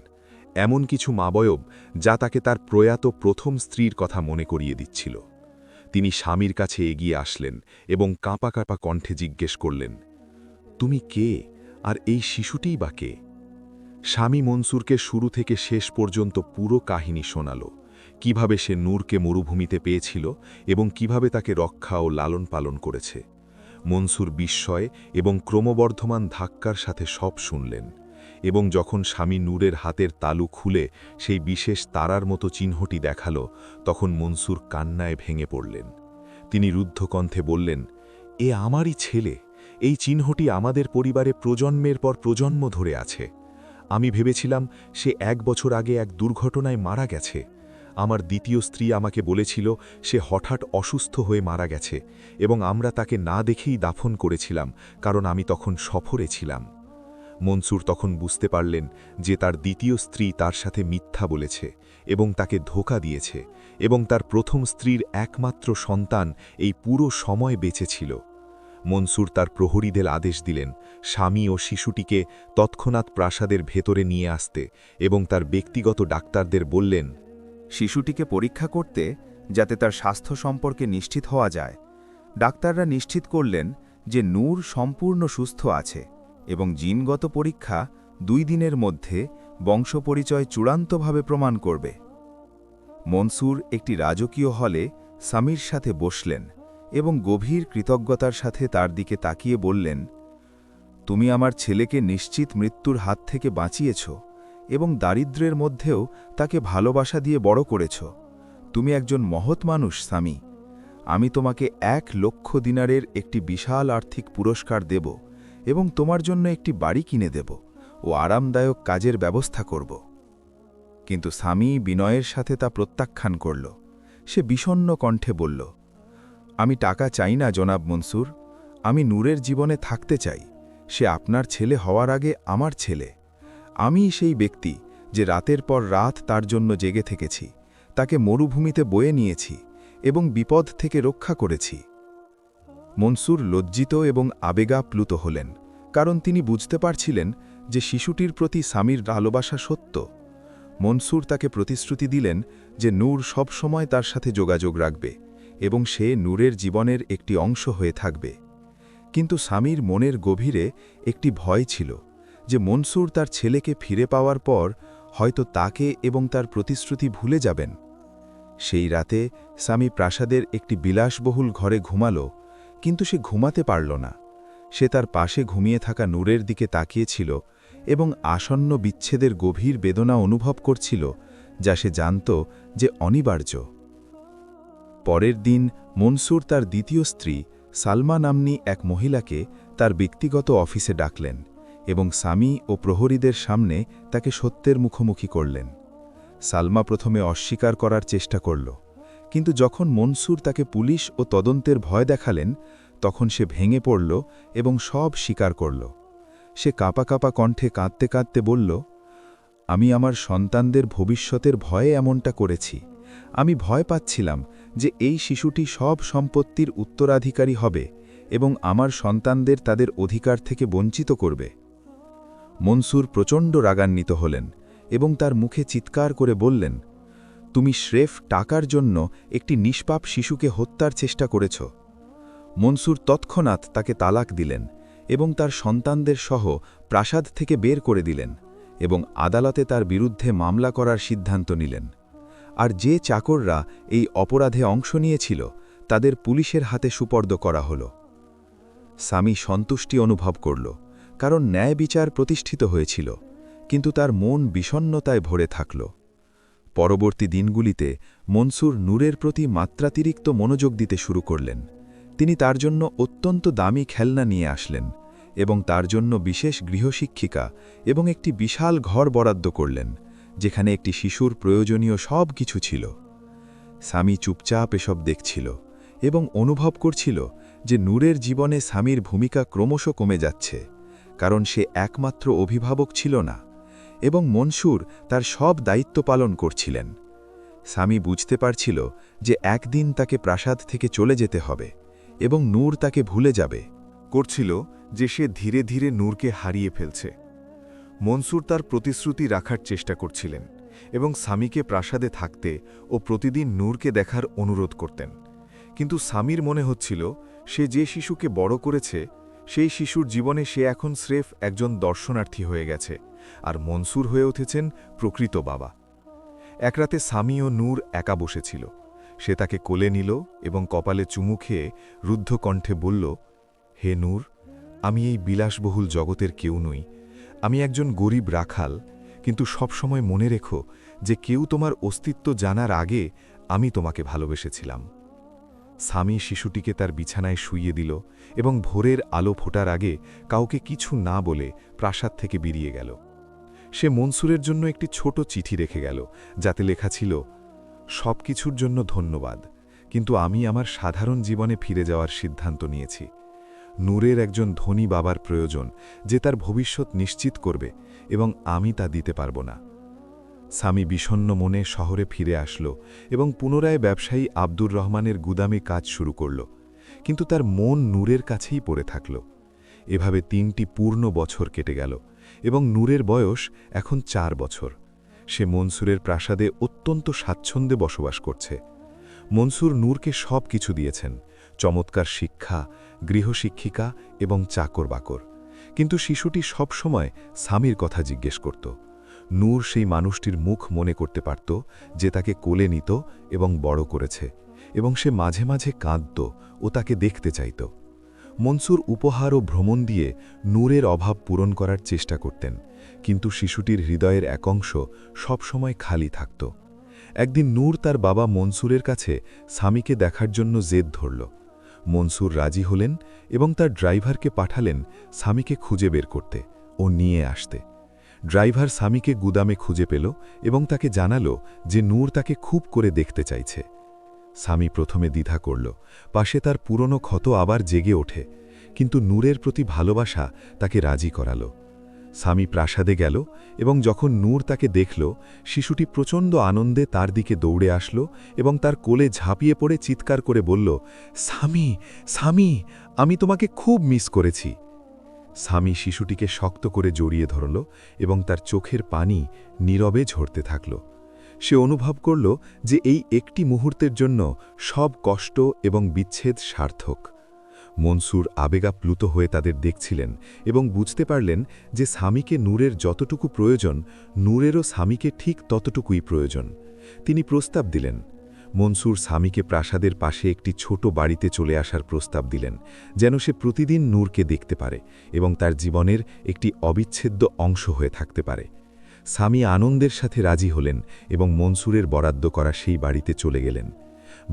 এমন কিছু মাবয়ব যা তাকে তার প্রয়াত প্রথম স্ত্রীর কথা মনে করিয়ে দিচ্ছিল। তিনি স্বামীর কাছে এগিয়ে আসলেন এবং কাঁপা কাঁপা কণ্ঠে জিজ্ঞেস করলেন, তুমি কে, আর এই শিশুটিই বা কে? স্বামী মনসুরকে শুরু থেকে শেষ পর্যন্ত পুরো কাহিনী শোনাল, কিভাবে সে নূরকে মরুভূমিতে পেয়েছিল এবং কিভাবে তাকে রক্ষা ও লালন পালন করেছে। মনসুর বিস্ময় এবং ক্রমবর্ধমান ধাক্কার সাথে সব শুনলেন, এবং যখন স্বামী নূরের হাতের তালু খুলে সেই বিশেষ তারার মতো চিহ্নটি দেখাল, তখন মনসুর কান্নায় ভেঙে পড়লেন। তিনি রুদ্ধ কণ্ঠে বললেন, এ আমারই ছেলে, এই চিহ্নটি আমাদের পরিবারে প্রজন্মের পর প্রজন্ম ধরে আছে। আমি ভেবেছিলাম সে 1 বছর আগে এক দুর্ঘটনায় মারা গেছে। আমার দ্বিতীয় স্ত্রী আমাকে বলেছিল সে হঠাৎ অসুস্থ হয়ে মারা গেছে এবং আমরা তাকে না দেখেই দাফন করেছিলাম, কারণ আমি তখন সফরে ছিলাম। মনসুর তখন বুঝতে পারলেন যে তার দ্বিতীয় স্ত্রী তার সাথে মিথ্যা বলেছে এবং তাকে ধোঁকা দিয়েছে, এবং তার প্রথম স্ত্রীর একমাত্র সন্তান এই পুরো সময় বেঁচে ছিল। মনসুর তার প্রহরীদের আদেশ দিলেন স্বামী ও শিশুটিকে তৎক্ষণাৎ প্রাসাদের ভেতরে নিয়ে আসতে, এবং তার ব্যক্তিগত ডাক্তারদের বললেন, শিশুটিকে পরীক্ষা করতে, যাতে তার স্বাস্থ্য সম্পর্কে নিশ্চিত হওয়া যায়। ডাক্তাররা নিশ্চিত করলেন যে নূর সম্পূর্ণ সুস্থ আছে এবং জিনগত পরীক্ষা 2 দিনের মধ্যে বংশপরিচয় চূড়ান্তভাবে প্রমাণ করবে। মনসুর একটি রাজকীয় হলে স্বামীর সাথে বসলেন এবং গভীর কৃতজ্ঞতার সাথে তার দিকে তাকিয়ে বললেন, তুমি আমার ছেলেকে নিশ্চিত মৃত্যুর হাত থেকে বাঁচিয়েছ এবং দারিদ্র্যের মধ্যেও তাকে ভালোবাসা দিয়ে বড় করেছ। তুমি একজন মহৎ মানুষ স্বামী। আমি তোমাকে 1 লক্ষ দিনারের একটি বিশাল আর্থিক পুরস্কার দেব এবং তোমার জন্য একটি বাড়ি কিনে দেব ও আরামদায়ক কাজের ব্যবস্থা করব। কিন্তু স্বামী বিনয়ের সাথে তা প্রত্যাখ্যান করল। সে বিষণ্ণ কণ্ঠে বলল, আমি টাকা চাই না জনাব মনসুর, আমি নূরের জীবনে থাকতে চাই। সে আপনার ছেলে হওয়ার আগে আমার ছেলে। আমি সেই ব্যক্তি যে রাতের পর রাত তার জন্য জেগে থেকেছি, তাকে মরুভূমিতে বয়ে নিয়েছি এবং বিপদ থেকে রক্ষা করেছি। মনসুর লজ্জিত এবং আবেগাপ্লুত হলেন, কারণ তিনি বুঝতে পারছিলেন যে শিশুটির প্রতি স্বামীর ভালোবাসা সত্য। মনসুর তাকে প্রতিশ্রুতি দিলেন যে নূর সব সময় তার সাথে যোগাযোগ রাখবে এবং সে নূরের জীবনের একটি অংশ হয়ে থাকবে। কিন্তু স্বামীর মনের গভীরে একটি ভয় ছিল যে মনসুর তার ছেলেকে ফিরে পাওয়ার পর হয়তো তাকে এবং তার প্রতিশ্রুতি ভুলে যাবেন। সেই রাতে স্বামী প্রাসাদের একটি বিলাসবহুল ঘরে ঘুমাল, কিন্তু সে ঘুমাতে পারল না। সে তার পাশে ঘুমিয়ে থাকা নূরের দিকে তাকিয়েছিল এবং আসন্ন বিচ্ছেদের গভীর বেদনা অনুভব করছিল, যা সে জানত যে অনিবার্য। পরের দিন মনসুর তার দ্বিতীয় স্ত্রী সালমা নাম্নী এক মহিলাকে তার ব্যক্তিগত অফিসে ডাকলেন এবং স্বামী ও প্রহরীদের সামনে তাকে সত্যের মুখোমুখি করলেন। সালমা প্রথমে অস্বীকার করার চেষ্টা করল, কিন্তু যখন মনসুর তাকে পুলিশ ও তদন্তের ভয় দেখালেন, তখন সে ভেঙে পড়ল এবং সব স্বীকার করল। সে কাঁপা কাঁপা কণ্ঠে কাঁদতে কাঁদতে বলল, আমি আমার সন্তানদের ভবিষ্যতের ভয়ে এমনটা করেছি। আমি ভয় পাচ্ছিলাম যে এই শিশুটি সব সম্পত্তির উত্তরাধিকারী হবে এবং আমার সন্তানদের তাদের অধিকার থেকে বঞ্চিত করবে। মনসুর প্রচণ্ড রাগান্বিত হলেন এবং তার মুখে চিৎকার করে বললেন, তুমি স্রেফ টাকার জন্য একটি নিষ্পাপ শিশুকে হত্যার চেষ্টা করেছ। মনসুর তৎক্ষণাৎ তাকে তালাক দিলেন এবং তার সন্তানদের সহ প্রাসাদ থেকে বের করে দিলেন এবং আদালতে তার বিরুদ্ধে মামলা করার সিদ্ধান্ত নিলেন। আর যে চাকররা এই অপরাধে অংশ নিয়েছিল তাদের পুলিশের হাতে সুপর্দ করা হল। স্বামী সন্তুষ্টি অনুভব করল, কারণ ন্যায় বিচার প্রতিষ্ঠিত হয়েছিল, কিন্তু তার মন বিষণ্ণতায় ভরে থাকল। পরবর্তী দিনগুলিতে মনসুর নূরের প্রতি মাত্রাতিরিক্ত মনোযোগ দিতে শুরু করলেন। তিনি তার জন্য অত্যন্ত দামি খেলনা নিয়ে আসলেন এবং তার জন্য বিশেষ গৃহশিক্ষিকা এবং একটি বিশাল ঘর বরাদ্দ করলেন, যেখানে একটি শিশুর প্রয়োজনীয় সব কিছু ছিল। স্বামী চুপচাপ এসব দেখছিল এবং অনুভব করছিল যে নূরের জীবনে স্বামীর ভূমিকা ক্রমশ কমে যাচ্ছে, কারণ সে একমাত্র অভিভাবক ছিল না এবং মনসুর তার সব দায়িত্ব পালন করছিলেন। স্বামী বুঝতে পারছিল যে একদিন তাকে প্রাসাদ থেকে চলে যেতে হবে এবং নূর তাকে ভুলে যাবে। করছিল যে সে ধীরে ধীরে নূরকে হারিয়ে ফেলছে। মনসুর তার প্রতিশ্রুতি রাখার চেষ্টা করছিলেন এবং স্বামীকে প্রাসাদে থাকতে ও প্রতিদিন নূরকে দেখার অনুরোধ করতেন, কিন্তু স্বামীর মনে হচ্ছিল সে যে শিশুকে বড় করেছে সেই শিশুর জীবনে সে এখন স্রেফ একজন দর্শনার্থী হয়ে গেছে, আর মনসুর হয়ে উঠেছেন প্রকৃত বাবা। এক রাতে স্বামী ও নূর একা বসেছিল। সে তাকে কোলে নিল এবং কপালে চুমু খেয়ে রুদ্ধ কণ্ঠে বলল, হে নূর, আমি এই বিলাসবহুল জগতের কেউ নই। আমি একজন গরিব রাখাল, কিন্তু সবসময় মনে রেখো যে কেউ তোমার অস্তিত্ব জানার আগে আমি তোমাকে ভালোবেসেছিলাম। স্বামী শিশুটিকে তার বিছানায় শুইয়ে দিল এবং ভোরের আলো ফোটার আগে কাউকে কিছু না বলে প্রাসাদ থেকে বেরিয়ে গেল। সে মনসুরের জন্য একটি ছোট চিঠি রেখে গেল, যাতে লেখা ছিল, সব কিছুর জন্য ধন্যবাদ, কিন্তু আমি আমার সাধারণ জীবনে ফিরে যাওয়ার সিদ্ধান্ত নিয়েছি। নূরের একজন ধনী বাবার প্রয়োজন, যে তার ভবিষ্যৎ নিশ্চিত করবে, এবং আমি তা দিতে পারব না। স্বামী বিষণ্ণ মনে শহরে ফিরে আসল এবং পুনরায় ব্যবসায়ী আব্দুর রহমানের গুদামে কাজ শুরু করল, কিন্তু তার মন নূরের কাছেই পড়ে থাকল। এভাবে 3টি পূর্ণ বছর কেটে গেল এবং নূরের বয়স এখন 4 বছর। সে মনসুরের প্রাসাদে অত্যন্ত স্বাচ্ছন্দ্যে বসবাস করছে। মনসুর নূরকে সব কিছু দিয়েছেন, চমৎকার শিক্ষা, গৃহশিক্ষিকা এবং চাকর বাকর, কিন্তু শিশুটি সব সময় স্বামীর কথা জিজ্ঞেস করত। নূর সেই মানুষটির মুখ মনে করতে পারত যে তাকে কোলে নিত এবং বড় করেছে, এবং সে মাঝে মাঝে কাঁদত ও তাকে দেখতে চাইত। মনসুর উপহার ও ভ্রমণ দিয়ে নূরের অভাব পূরণ করার চেষ্টা করতেন, কিন্তু শিশুটির হৃদয়ের এক অংশ সবসময় খালি থাকত। একদিন নূর তার বাবা মনসুরের কাছে স্বামীকে দেখার জন্য জেদ ধরল। মনসুর রাজি হলেন এবং তার ড্রাইভারকে পাঠালেন স্বামীকে খুঁজে বের করতে ও নিয়ে আসতে। ড্রাইভার স্বামীকে গুদামে খুঁজে পেল এবং তাকে জানালো যে নূর তাকে খুব করে দেখতে চাইছে। স্বামী প্রথমে দ্বিধা করল, পাশে তার পুরনো ক্ষত আবার জেগে ওঠে, কিন্তু নূরের প্রতি ভালোবাসা তাকে রাজি করালো। স্বামী প্রাসাদে গেল এবং যখন নূর তাকে দেখল, শিশুটি প্রচণ্ড আনন্দে তার দিকে দৌড়ে আসলো এবং তার কোলে ঝাঁপিয়ে পড়ে চিৎকার করে বলল, স্বামী, স্বামী, আমি তোমাকে খুব মিস করেছি। স্বামী শিশুটিকে শক্ত করে জড়িয়ে ধরল এবং তার চোখের পানি নীরবে ঝরতে থাকল। সে অনুভব করল যে এই একটি মুহূর্তের জন্য সব কষ্ট এবং বিচ্ছেদ সার্থক। মনসুর আবেগাপ্লুত হয়ে তাদের দেখছিলেন এবং বুঝতে পারলেন যে স্বামীকে নূরের যতটুকু প্রয়োজন, নূরেরও স্বামীকে ঠিক ততটুকুই প্রয়োজন। তিনি প্রস্তাব দিলেন। মনসুর স্বামীকে প্রাসাদের পাশে একটি ছোট বাড়িতে চলে আসার প্রস্তাব দিলেন, যেন সে প্রতিদিন নূরকে দেখতে পারে এবং তার জীবনের একটি অবিচ্ছেদ্য অংশ হয়ে থাকতে পারে। স্বামী আনন্দের সাথে রাজি হলেন এবং মনসুরের বরাদ্দ করা সেই বাড়িতে চলে গেলেন।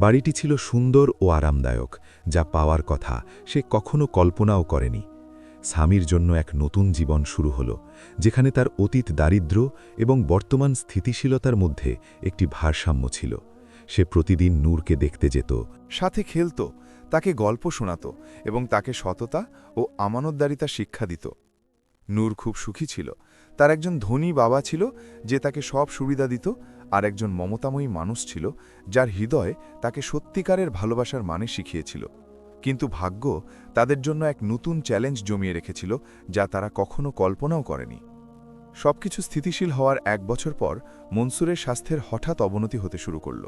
বাড়িটি ছিল সুন্দর ও আরামদায়ক, যা পাওয়ার কথা সে কখনো কল্পনাও করেনি। স্বামীর জন্য এক নতুন জীবন শুরু হলো, যেখানে তার অতীত দারিদ্র্য এবং বর্তমান স্থিতিশীলতার মধ্যে একটি ভারসাম্য ছিল। সে প্রতিদিন নূরকে দেখতে যেত, সাথে খেলত, তাকে গল্প শোনাত এবং তাকে সততা ও আমানতদারিতা শিক্ষা দিত। নূর খুব সুখী ছিল। তার একজন ধনী বাবা ছিল যে তাকে সব সুবিধা দিত, আর একজন মমতাময়ী মানুষ ছিল যার হৃদয় তাকে সত্যিকারের ভালোবাসার মানে শিখিয়েছিল। কিন্তু ভাগ্য তাদের জন্য এক নতুন চ্যালেঞ্জ জমিয়ে রেখেছিল, যা তারা কখনো কল্পনাও করেনি। সবকিছু স্থিতিশীল হওয়ার 1 বছর পর মনসুরের স্বাস্থ্যের হঠাৎ অবনতি হতে শুরু করল।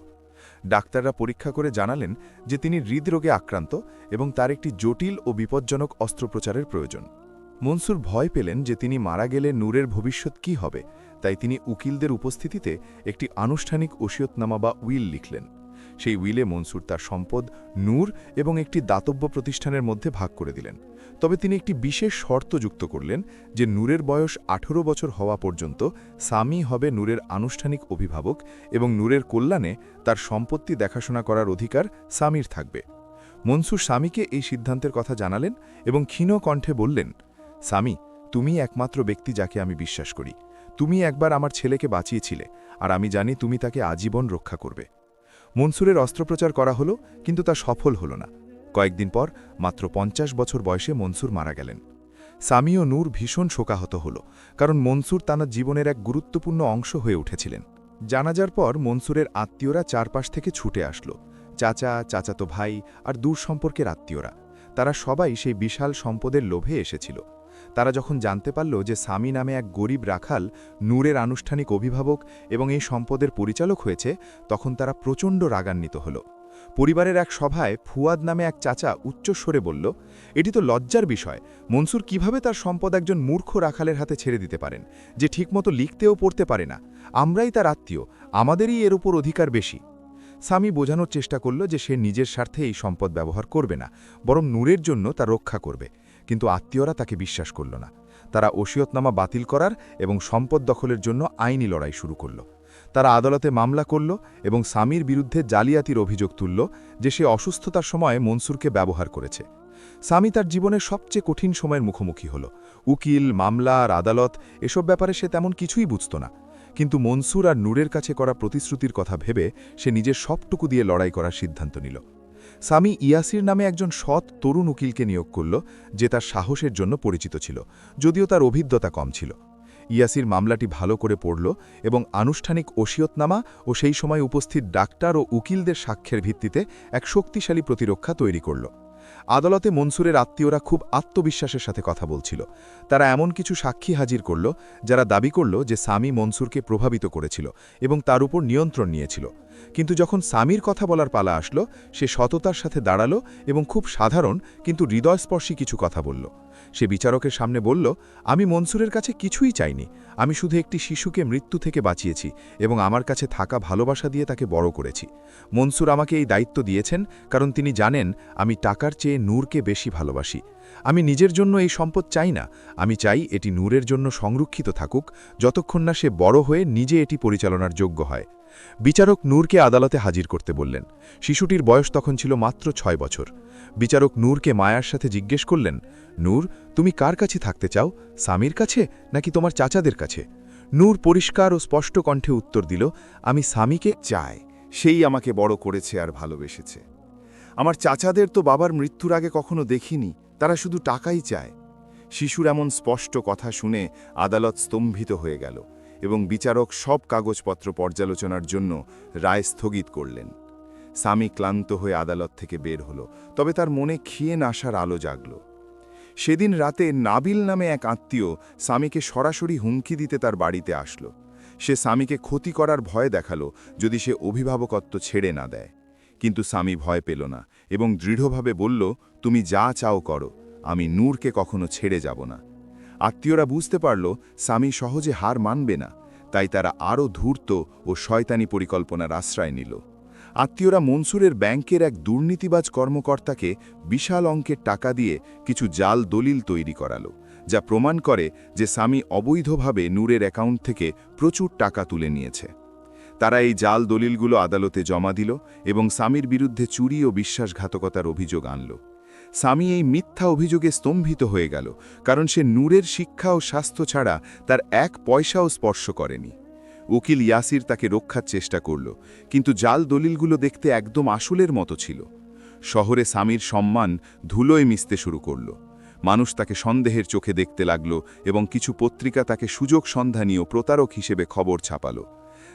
ডাক্তাররা পরীক্ষা করে জানালেন যে তিনি হৃদরোগে আক্রান্ত এবং তার একটি জটিল ও বিপজ্জনক অস্ত্রোপচারের প্রয়োজন। মনসুর ভয় পেলেন যে তিনি মারা গেলে নূরের ভবিষ্যৎ কী হবে, তাই তিনি উকিলদের উপস্থিতিতে একটি আনুষ্ঠানিক ওসিয়তনামা বা উইল লিখলেন। সেই উইলে মনসুর তার সম্পদ নূর এবং একটি দাতব্য প্রতিষ্ঠানের মধ্যে ভাগ করে দিলেন। তবে তিনি একটি বিশেষ শর্ত যুক্ত করলেন যে নূরের বয়স 18 বছর হওয়া পর্যন্ত সামি হবে নূরের আনুষ্ঠানিক অভিভাবক এবং নূরের কল্যাণে তার সম্পত্তি দেখাশোনা করার অধিকার সামির থাকবে। মনসুর স্বামীকে এই সিদ্ধান্তের কথা জানালেন এবং ক্ষীণ কণ্ঠে বললেন, স্বামী, তুমি একমাত্র ব্যক্তি যাকে আমি বিশ্বাস করি। তুমি একবার আমার ছেলেকে বাঁচিয়েছিলে, আর আমি জানি তুমি তাকে আজীবন রক্ষা করবে। মনসুরের অস্ত্রোপচার করা হলো, কিন্তু তা সফল হল না। কয়েকদিন পর মাত্র 50 বছর বয়সে মনসুর মারা গেলেন। সামি ও নূর ভীষণ শোকাহত হল, কারণ মনসুর তাঁর জীবনের এক গুরুত্বপূর্ণ অংশ হয়ে উঠেছিলেন। জানাজার পর মনসুরের আত্মীয়রা চারপাশ থেকে ছুটে আসলো। চাচা, চাচাতো ভাই আর দূর সম্পর্কের আত্মীয়রা, তারা সবাই সেই বিশাল সম্পদের লোভে এসেছিল। তারা যখন জানতে পারল যে সামি নামে এক গরিব রাখাল নূরের আনুষ্ঠানিক অভিভাবক এবং এই সম্পদের পরিচালক হয়েছে, তখন তারা প্রচণ্ড রাগান্বিত হল। পরিবারের এক সভায় ফুয়াদ নামে এক চাচা উচ্চস্বরে বলল, এটি তো লজ্জার বিষয়, মনসুর কিভাবে তার সম্পদ একজন মূর্খ রাখালের হাতে ছেড়ে দিতে পারেন, যে ঠিকমতো লিখতেও পড়তে পারে না। আমরাই তার আত্মীয়, আমাদেরই এর উপর অধিকার বেশি। সামি বোঝানোর চেষ্টা করল যে সে নিজের স্বার্থে এই সম্পদ ব্যবহার করবে না, বরং নূরের জন্য তা রক্ষা করবে। কিন্তু আত্মীয়রা তাকে বিশ্বাস করল না। তারা ওসিয়তনামা বাতিল করার এবং সম্পদ দখলের জন্য আইনি লড়াই শুরু করল। তারা আদালতে মামলা করল এবং সামির বিরুদ্ধে জালিয়াতির অভিযোগ তুলল যে সে অসুস্থতার সময় মনসুরকে ব্যবহার করেছে। সামি তার জীবনের সবচেয়ে কঠিন সময়ের মুখোমুখি হল। উকিল, মামলা আর আদালত, এসব ব্যাপারে সে তেমন কিছুই বুঝত না। কিন্তু মনসুর আর নূরের কাছে করা প্রতিশ্রুতির কথা ভেবে সে নিজের সবটুকু দিয়ে লড়াই করার সিদ্ধান্ত নিল। সামি ইয়াসির নামে একজন সৎ তরুণ উকিলকে নিয়োগ করল, যে তার সাহসের জন্য পরিচিত ছিল, যদিও তার অভিজ্ঞতা কম ছিল। ইয়াসির মামলাটি ভালো করে পড়ল এবং আনুষ্ঠানিক ওসিয়তনামা ও সেই সময় উপস্থিত ডাক্তার ও উকিলদের সাক্ষ্যের ভিত্তিতে এক শক্তিশালী প্রতিরক্ষা তৈরি করল। আদালতে মনসুরের আত্মীয়রা খুব আত্মবিশ্বাসের সাথে কথা বলছিল। তারা এমন কিছু সাক্ষী হাজির করল যারা দাবি করল যে সামি মনসুরকে প্রভাবিত করেছিল এবং তার উপর নিয়ন্ত্রণ নিয়েছিল। কিন্তু যখন সামির কথা বলার পালা আসলো, সে সততার সাথে দাঁড়ালো এবং খুব সাধারণ কিন্তু হৃদয়স্পর্শী কিছু কথা বলল। সে বিচারকের সামনে বলল, আমি মনসুরের কাছে কিছুই চাইনি, আমি শুধু একটি শিশুকে মৃত্যু থেকে বাঁচিয়েছি এবং আমার কাছে থাকা ভালোবাসা দিয়ে তাকে বড় করেছি। মনসুর আমাকে এই দায়িত্ব দিয়েছেন কারণ তিনি জানেন আমি টাকার চেয়ে নূরকে বেশি ভালোবাসি। আমি নিজের জন্য এই সম্পদ চাই না, আমি চাই এটি নূরের জন্য সংরক্ষিত থাকুক যতক্ষণ না সে বড় হয়ে নিজে এটি পরিচালনার যোগ্য হয়। বিচারক নূরকে আদালতে হাজির করতে বললেন। শিশুটির বয়স তখন ছিল মাত্র 6 বছর। বিচারক নূরকে মায়ার সাথে জিজ্ঞেস করলেন, নূর, তুমি কার কাছে থাকতে চাও, সামির কাছে নাকি তোমার চাচাদের কাছে? নূর পরিষ্কার ও স্পষ্ট কণ্ঠে উত্তর দিল, আমি সামিকে চাই, সেই আমাকে বড় করেছে আর ভালোবেসেছে। আমার চাচাদের তো বাবার মৃত্যুর আগে কখনো দেখিনি, তারা শুধু টাকাই চায়। শিশুর এমন স্পষ্ট কথা শুনে আদালত স্তম্ভিত হয়ে গেল এবং বিচারক সব কাগজপত্র পর্যালোচনার জন্য রায় স্থগিত করলেন। সামি ক্লান্ত হয়ে আদালত থেকে বের হল, তবে তার মনে ক্ষীণ আশার আলো জাগল। সেদিন রাতে নাবিল নামে এক আত্মীয় সামিকে সরাসরি হুমকি দিতে তার বাড়িতে আসলো। সে সামিকে ক্ষতি করার ভয় দেখালো যদি সে অভিভাবকত্ব ছেড়ে না দেয়। কিন্তু সামি ভয় পেল না এবং দৃঢ়ভাবে বলল, তুমি যা চাও করো, আমি নূরকে কখনো ছেড়ে যাব না। আত্মীয়রা বুঝতে পারল সামি সহজে হার মানবে না, তাই তারা আরও ধূর্ত ও শয়তানি পরিকল্পনার আশ্রয় নিল। আত্মীয়রা মনসুরের ব্যাংকের এক দুর্নীতিবাজ কর্মকর্তাকে বিশাল অঙ্কের টাকা দিয়ে কিছু জাল দলিল তৈরি করালো, যা প্রমাণ করে যে সামি অবৈধভাবে নূরের অ্যাকাউন্ট থেকে প্রচুর টাকা তুলে নিয়েছে। তারা এই জাল দলিলগুলো আদালতে জমা দিল এবং সামির বিরুদ্ধে চুরি ও বিশ্বাসঘাতকতার অভিযোগ আনল। সামি এই মিথ্যা অভিযোগে স্তম্ভিত হয়ে গেল, কারণ সে নূরের শিক্ষা ও স্বাস্থ্য ছাড়া তার এক পয়সাও স্পর্শ করেনি। উকিল ইয়াসির তাকে রক্ষার চেষ্টা করল, কিন্তু জাল দলিলগুলো দেখতে একদম আসলের মতো ছিল। শহরে সামির সম্মান ধুলোয় মিশতে শুরু করল। মানুষ তাকে সন্দেহের চোখে দেখতে লাগল এবং কিছু পত্রিকা তাকে সুযোগ সন্ধানী ও প্রতারক হিসেবে খবর ছাপাল।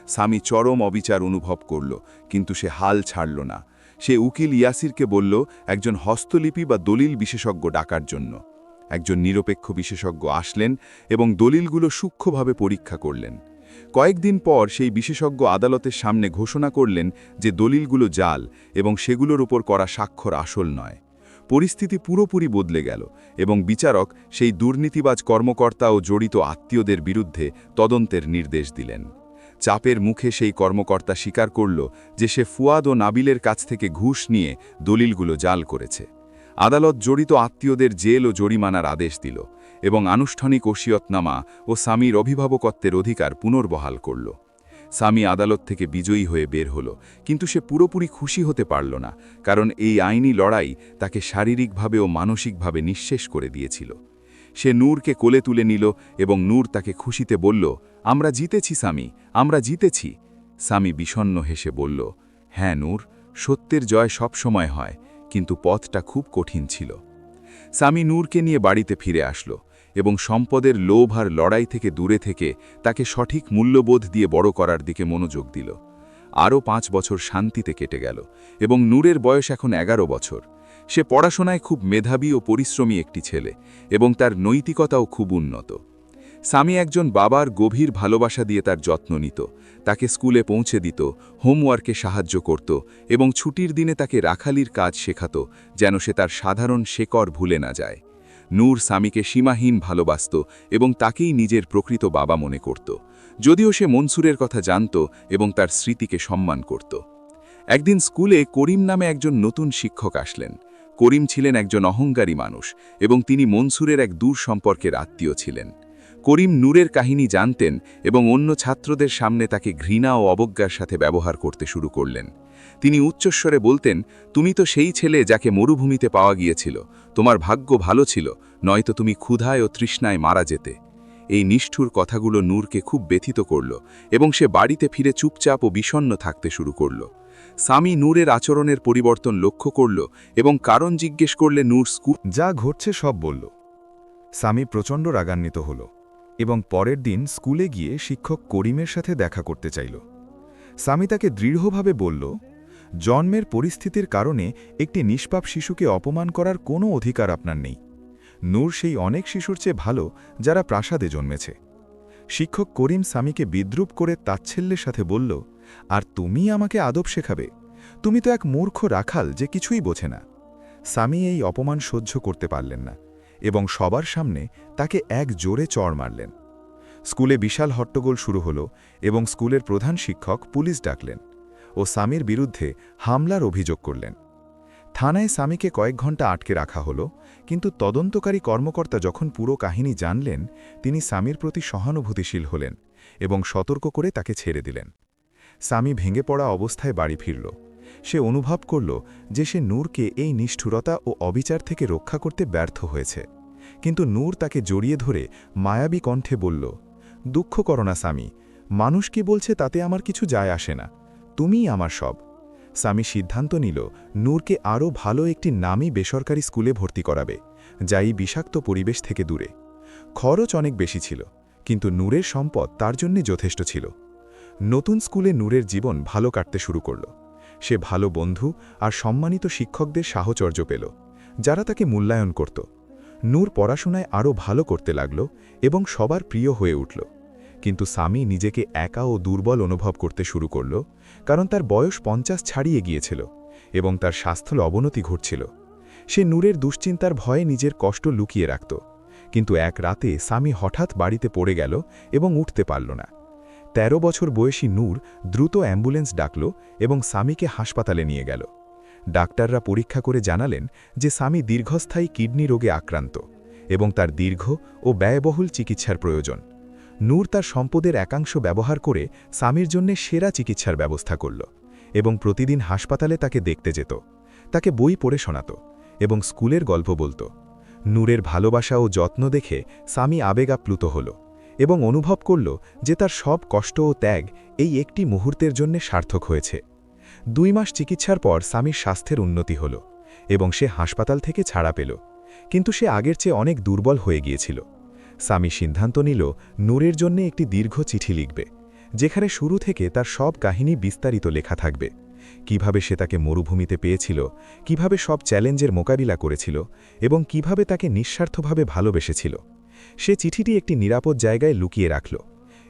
সামি চরম অবিচার অনুভব করল, কিন্তু সে হাল ছাড়ল না। সে উকিল ইয়াসিরকে বলল একজন হস্তলিপি বা দলিল বিশেষজ্ঞ ডাকার জন্য। একজন নিরপেক্ষ বিশেষজ্ঞ আসলেন এবং দলিলগুলো সূক্ষ্মভাবে পরীক্ষা করলেন। কয়েকদিন পর সেই বিশেষজ্ঞ আদালতের সামনে ঘোষণা করলেন যে দলিলগুলো জাল এবং সেগুলোর উপর করা স্বাক্ষর আসল নয়। পরিস্থিতি পুরোপুরি বদলে গেল এবং বিচারক সেই দুর্নীতিবাজ কর্মকর্তা ও জড়িত আত্মীয়দের বিরুদ্ধে তদন্তের নির্দেশ দিলেন। চাপের মুখে সেই কর্মকর্তা স্বীকার করল যে সে ফুয়াদ ও নাবিলের কাছ থেকে ঘুষ নিয়ে দলিলগুলো জাল করেছে। আদালত জড়িত আত্মীয়দের জেল ও জরিমানার আদেশ দিল এবং আনুষ্ঠানিক ওসিয়তনামা ও স্বামীর অভিভাবকত্বের অধিকার পুনর্বহাল করল। স্বামী আদালত থেকে বিজয়ী হয়ে বের হল, কিন্তু সে পুরোপুরি খুশি হতে পারল না, কারণ এই আইনি লড়াই তাকে শারীরিকভাবে ও মানসিকভাবে নিঃশেষ করে দিয়েছিল। সে নূরকে কোলে তুলে নিল এবং নূর তাকে খুশিতে বলল, আমরা জিতেছি স্বামী, আমরা জিতেছি। স্বামী বিষণ্ণ হেসে বলল, হ্যাঁ নূর, সত্যের জয় সবসময় হয়, কিন্তু পথটা খুব কঠিন ছিল। স্বামী নূরকে নিয়ে বাড়িতে ফিরে আসলো এবং সম্পদের লোভ আর লড়াই থেকে দূরে থেকে তাকে সঠিক মূল্যবোধ দিয়ে বড় করার দিকে মনোযোগ দিল। আরও 5 বছর শান্তিতে কেটে গেল এবং নূরের বয়স এখন 11 বছর। সে পড়াশোনায় খুব মেধাবী ও পরিশ্রমী একটি ছেলে এবং তার নৈতিকতাও খুব উন্নত। স্বামী একজন বাবার গভীর ভালোবাসা দিয়ে তার যত্ন নিত, তাকে স্কুলে পৌঁছে দিত, হোমওয়ার্কে সাহায্য করত এবং ছুটির দিনে তাকে রাখালির কাজ শেখাত, যেন সে তার সাধারণ শেকড় ভুলে না যায়। নূর স্বামীকে সীমাহীন ভালোবাসত এবং তাকেই নিজের প্রকৃত বাবা মনে করত, যদিও সে মনসুরের কথা জানত এবং তার স্মৃতিকে সম্মান করত। একদিন স্কুলে করিম নামে একজন নতুন শিক্ষক আসলেন। করিম ছিলেন একজন অহংকারী মানুষ এবং তিনি মনসুরের এক দূর সম্পর্কের আত্মীয় ছিলেন। করিম নূরের কাহিনী জানতেন এবং অন্য ছাত্রদের সামনে তাকে ঘৃণা ও অবজ্ঞার সাথে ব্যবহার করতে শুরু করলেন। তিনি উচ্চস্বরে বলতেন, তুমি তো সেই ছেলে যাকে মরুভূমিতে পাওয়া গিয়েছিল, তোমার ভাগ্য ভালো ছিল, নয়তো তুমি ক্ষুধায় ও তৃষ্ণায় মারা যেতে। এই নিষ্ঠুর কথাগুলো নূরকে খুব ব্যথিত করল এবং সে বাড়িতে ফিরে চুপচাপ ও বিষণ্ণ থাকতে শুরু করল। স্বামী নূরের আচরণের পরিবর্তন লক্ষ্য করল এবং কারণ জিজ্ঞেস করলে নূর যা ঘটছে সব বলল। স্বামী প্রচণ্ড রাগান্বিত হল এবং পরের দিন স্কুলে গিয়ে শিক্ষক করিমের সাথে দেখা করতে চাইল। স্বামী তাকে দৃঢ়ভাবে বলল, জন্মের পরিস্থিতির কারণে একটি নিষ্পাপ শিশুকে অপমান করার কোনো অধিকার আপনার নেই। নূর সেই অনেক শিশুর চেয়ে ভালো যারা প্রাসাদে জন্মেছে। শিক্ষক করিম স্বামীকে বিদ্রূপ করে তাচ্ছিল্যের সাথে বলল, আর তুমি আমাকে আদব শেখাবে? তুমি তো এক মূর্খ রাখাল যে কিছুই বোঝে না। স্বামী এই অপমান সহ্য করতে পারলেন না এবং সবার সামনে তাকে এক জোরে চড় মারলেন। স্কুলে বিশাল হট্টগোল শুরু হল এবং স্কুলের প্রধান শিক্ষক পুলিশ ডাকলেন ও স্বামীর বিরুদ্ধে হামলার অভিযোগ করলেন। থানায় স্বামীকে কয়েক ঘন্টা আটকে রাখা হলো, কিন্তু তদন্তকারী কর্মকর্তা যখন পুরো কাহিনী জানলেন, তিনি স্বামীর প্রতি সহানুভূতিশীল হলেন এবং সতর্ক করে তাকে ছেড়ে দিলেন। স্বামী ভেঙে পড়া অবস্থায় বাড়ি ফিরল। সে অনুভব করল যে সে নূরকে এই নিষ্ঠুরতা ও অবিচার থেকে রক্ষা করতে ব্যর্থ হয়েছে, কিন্তু নূর তাকে জড়িয়ে ধরে মায়াবী কণ্ঠে বলল, দুঃখ করো না স্বামী, মানুষ কি বলছে তাতে আমার কিছু যায় আসে না, তুমিই আমার সব। স্বামী সিদ্ধান্ত নিল নূরকে আরও ভালো একটি নামী বেসরকারি স্কুলে ভর্তি করাবে, যা এই বিষাক্ত পরিবেশ থেকে দূরে। খরচ অনেক বেশি ছিল, কিন্তু নূরের সম্পদ তার জন্যে যথেষ্ট ছিল। নতুন স্কুলে নূরের জীবন ভালো কাটতে শুরু করল। সে ভালো বন্ধু আর সম্মানিত শিক্ষকদের সাহচর্য পেল, যারা তাকে মূল্যায়ন করত। নূর পড়াশোনায় আরও ভালো করতে লাগল এবং সবার প্রিয় হয়ে উঠল। কিন্তু স্বামী নিজেকে একা ও দুর্বল অনুভব করতে শুরু করল, কারণ তার বয়স 50 ছাড়িয়ে গিয়েছিল এবং তার স্বাস্থ্য অবনতি ঘটছিল। সে নূরের দুশ্চিন্তার ভয়ে নিজের কষ্ট লুকিয়ে রাখত, কিন্তু এক রাতে স্বামী হঠাৎ বাড়িতে পড়ে গেল এবং উঠতে পারল না। 13 বছর বয়সী নূর দ্রুত অ্যাম্বুলেন্স ডাকল এবং স্বামীকে হাসপাতালে নিয়ে গেল। ডাক্তাররা পরীক্ষা করে জানালেন যে স্বামী দীর্ঘস্থায়ী কিডনি রোগে আক্রান্ত এবং তার দীর্ঘ ও ব্যয়বহুল চিকিৎসার প্রয়োজন। নূর তার সম্পদের একাংশ ব্যবহার করে স্বামীর জন্য সেরা চিকিৎসার ব্যবস্থা করল এবং প্রতিদিন হাসপাতালে তাকে দেখতে যেত, তাকে বই পড়ে শোনাত এবং স্কুলের গল্প বলত। নূরের ভালোবাসা ও যত্ন দেখে স্বামী আবেগাপ্লুত হল এবং অনুভব করল যে তার সব কষ্ট ও ত্যাগ এই একটি মুহূর্তের জন্য সার্থক হয়েছে। 2 মাস চিকিৎসার পর স্বামীর স্বাস্থ্যের উন্নতি হল এবং সে হাসপাতাল থেকে ছাড়া পেল, কিন্তু সে আগের চেয়ে অনেক দুর্বল হয়ে গিয়েছিল। স্বামী সিদ্ধান্ত নিল নূরের জন্য একটি দীর্ঘ চিঠি লিখবে, যেখানে শুরু থেকে তার সব কাহিনী বিস্তারিত লেখা থাকবে। কিভাবে সে তাকে মরুভূমিতে পেয়েছিল, কিভাবে সব চ্যালেঞ্জের মোকাবিলা করেছিল এবং কিভাবে তাকে নিঃস্বার্থভাবে ভালোবেসেছিল। সে চিঠিটি একটি নিরাপদ জায়গায় লুকিয়ে রাখল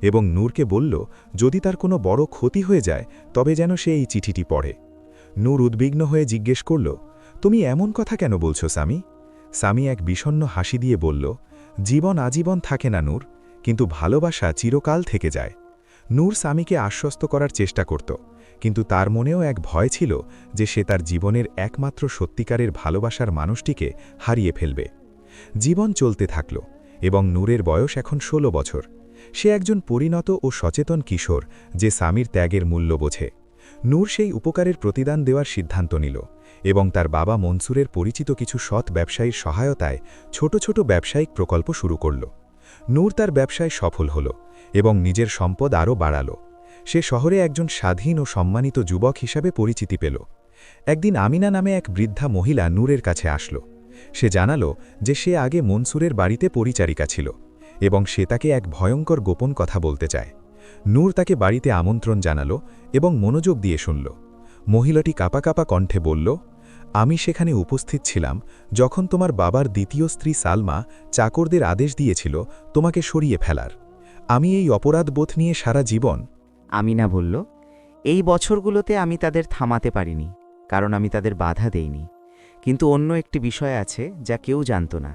এবং নূরকে বলল, যদি তার কোনো বড় ক্ষতি হয়ে যায় তবে যেন সে এই চিঠিটি পড়ে। নূর উদ্বিগ্ন হয়ে জিজ্ঞেস করল, তুমি এমন কথা কেন বলছো স্বামী? স্বামী এক বিষণ্ণ হাসি দিয়ে বলল, জীবন আজীবন থাকে না নূর, কিন্তু ভালোবাসা চিরকাল থেকে যায়। নূর স্বামীকে আশ্বস্ত করার চেষ্টা করত, কিন্তু তার মনেও এক ভয় ছিল যে সে তার জীবনের একমাত্র সত্যিকারের ভালোবাসার মানুষটিকে হারিয়ে ফেলবে। জীবন চলতে থাকল এবং নূরের বয়স এখন 16 বছর। সে একজন পরিণত ও সচেতন কিশোর যে স্বামীর ত্যাগের মূল্য বোঝে। নূর সেই উপকারের প্রতিদান দেওয়ার সিদ্ধান্ত নিল এবং তার বাবা মনসুরের পরিচিত কিছু সৎ ব্যবসায়ীর সহায়তায় ছোট ছোট ব্যবসায়িক প্রকল্প শুরু করল। নূর তার ব্যবসায় সফল হল এবং নিজের সম্পদ আরও বাড়াল। সে শহরে একজন স্বাধীন ও সম্মানিত যুবক হিসাবে পরিচিতি পেল। একদিন আমিনা নামে এক বৃদ্ধা মহিলা নূরের কাছে আসলো। সে জানালো যে সে আগে মনসুরের বাড়িতে পরিচারিকা ছিল এবং সে তাকে এক ভয়ঙ্কর গোপন কথা বলতে চায়। নূর তাকে বাড়িতে আমন্ত্রণ জানালো এবং মনোযোগ দিয়ে শুনল। মহিলাটি কাঁপা কাঁপা কণ্ঠে বলল, আমি সেখানে উপস্থিত ছিলাম যখন তোমার বাবার দ্বিতীয় স্ত্রী সালমা চাকরদের আদেশ দিয়েছিল তোমাকে সরিয়ে ফেলার। আমি এই অপরাধবোধ নিয়ে সারা জীবন। আমিনা বলল, এই বছরগুলোতে আমি তাদের থামাতে পারিনি, কারণ আমি তাদের বাধা দেইনি। কিন্তু অন্য একটি বিষয় আছে যা কেউ জানত না।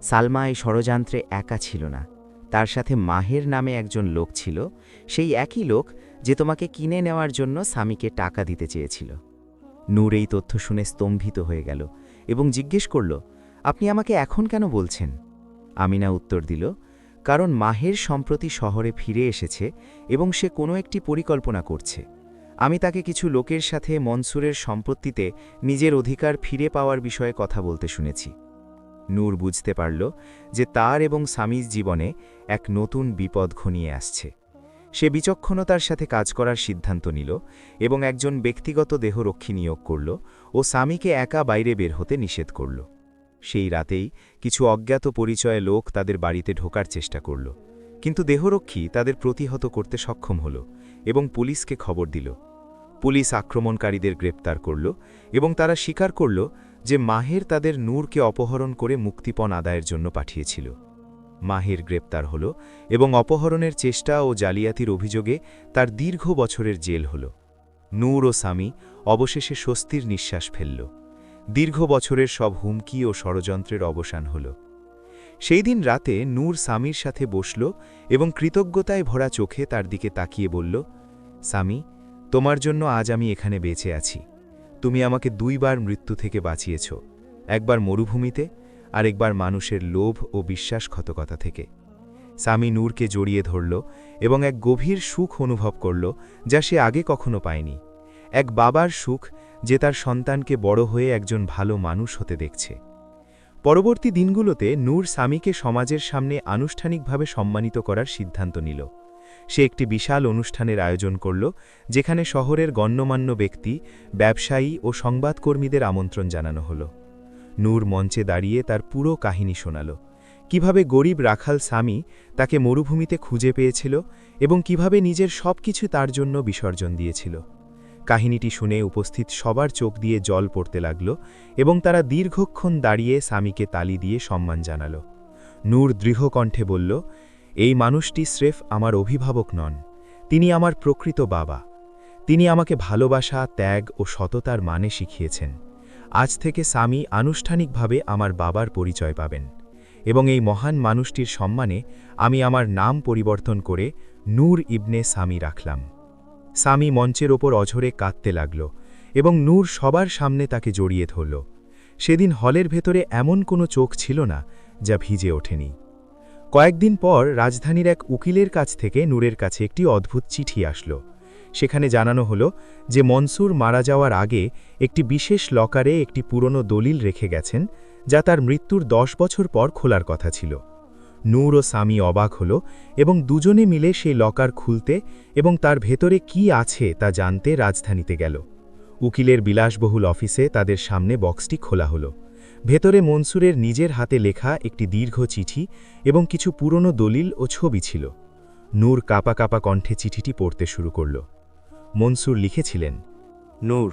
সালমা এই ষড়যন্ত্রে একা ছিল না, তার সাথে মাহের নামে একজন লোক ছিল, সেই একই লোক যে তোমাকে কিনে নেওয়ার জন্য স্বামীকে টাকা দিতে চেয়েছিল। নূর এই তথ্য শুনে স্তম্ভিত হয়ে গেল এবং জিজ্ঞেস করল, আপনি আমাকে এখন কেন বলছেন? আমিনা উত্তর দিল, কারণ মাহের সম্প্রতি শহরে ফিরে এসেছে এবং সে কোনো একটি পরিকল্পনা করছে। আমি তাকে কিছু লোকের সাথে মনসুরের সম্পত্তিতে নিজের অধিকার ফিরে পাওয়ার বিষয়ে কথা বলতে শুনেছি। নূর বুঝতে পারল যে তার এবং স্বামীর জীবনে এক নতুন বিপদ ঘনিয়ে আসছে। সে বিচক্ষণতার সাথে কাজ করার সিদ্ধান্ত নিল এবং একজন ব্যক্তিগত দেহরক্ষী নিয়োগ করল ও স্বামীকে একা বাইরে বের হতে নিষেধ করল। সেই রাতেই কিছু অজ্ঞাত পরিচয় লোক তাদের বাড়িতে ঢোকার চেষ্টা করল, কিন্তু দেহরক্ষী তাদের প্রতিহত করতে সক্ষম হল এবং পুলিশকে খবর দিল। পুলিশ আক্রমণকারীদের গ্রেপ্তার করল এবং তারা স্বীকার করল যে মাহের তাদের নূরকে অপহরণ করে মুক্তিপণ আদায়ের জন্য পাঠিয়েছিল। মাহের গ্রেপ্তার হল এবং অপহরণের চেষ্টা ও জালিয়াতির অভিযোগে তার দীর্ঘ বছরের জেল হল। নূর ও স্বামী অবশেষে স্বস্তির নিঃশ্বাস ফেলল। দীর্ঘ বছরের সব হুমকি ও ষড়যন্ত্রের অবসান হল। সেই দিন রাতে নূর স্বামীর সাথে বসল এবং কৃতজ্ঞতায় ভরা চোখে তার দিকে তাকিয়ে বলল, স্বামী, তোমার জন্য আজ আমি এখানে বেঁচে আছি। তুমি আমাকে 2 বার মৃত্যু থেকে বাঁচিয়েছ, একবার মরুভূমিতে আর একবার মানুষের লোভ ও বিশ্বাসঘাতকতা থেকে। স্বামী নূরকে জড়িয়ে ধরল এবং এক গভীর সুখ অনুভব করল যা সে আগে কখনো পায়নি। এক বাবার সুখ যে তার সন্তানকে বড় হয়ে একজন ভালো মানুষ হতে দেখছে। পরবর্তী দিনগুলোতে নূর স্বামীকে সমাজের সামনে আনুষ্ঠানিকভাবে সম্মানিত করার সিদ্ধান্ত নিল। সে একটি বিশাল অনুষ্ঠানের আয়োজন করল, যেখানে শহরের গণ্যমান্য ব্যক্তি, ব্যবসায়ী ও সংবাদকর্মীদের আমন্ত্রণ জানানো হল। নূর মঞ্চে দাঁড়িয়ে তার পুরো কাহিনী শোনাল, কিভাবে গরিব রাখাল স্বামী তাকে মরুভূমিতে খুঁজে পেয়েছিল এবং কিভাবে নিজের সবকিছু তার জন্য বিসর্জন দিয়েছিল। কাহিনীটি শুনে উপস্থিত সবার চোখ দিয়ে জল পড়তে লাগল এবং তারা দীর্ঘক্ষণ দাঁড়িয়ে স্বামীকে তালি দিয়ে সম্মান জানাল। নূর দৃঢ় কণ্ঠে বলল, এই মানুষটি স্রেফ আমার অভিভাবক নন, তিনি আমার প্রকৃত বাবা। তিনি আমাকে ভালোবাসা, ত্যাগ ও সততার মানে শিখিয়েছেন। আজ থেকে স্বামী আনুষ্ঠানিকভাবে আমার বাবার পরিচয় পাবেন এবং এই মহান মানুষটির সম্মানে আমি আমার নাম পরিবর্তন করে নূর ইবনে স্বামী রাখলাম। স্বামী মঞ্চের ওপর অঝরে কাঁদতে লাগল এবং নূর সবার সামনে তাকে জড়িয়ে ধরল। সেদিন হলের ভেতরে এমন কোনো চোখ ছিল না যা ভিজে ওঠেনি। কয়েকদিন পর রাজধানীর এক উকিলের কাছ থেকে নূরের কাছে একটি অদ্ভুত চিঠি আসলো। সেখানে জানানো হলো যে মনসুর মারা যাওয়ার আগে একটি বিশেষ লকারে একটি পুরনো দলিল রেখে গেছেন, যা তার মৃত্যুর 10 বছর পর খোলার কথা ছিল। নূর ও স্বামী অবাক হল এবং দুজনে মিলে সেই লকার খুলতে এবং তার ভেতরে কি আছে তা জানতে রাজধানীতে গেল। উকিলের বিলাসবহুল অফিসে তাদের সামনে বক্সটি খোলা হলো। ভেতরে মনসুরের নিজের হাতে লেখা একটি দীর্ঘ চিঠি এবং কিছু পুরনো দলিল ও ছবি ছিল। নূর কাঁপা কাঁপা কণ্ঠে চিঠিটি পড়তে শুরু করল। মনসুর লিখেছিলেন, নূর,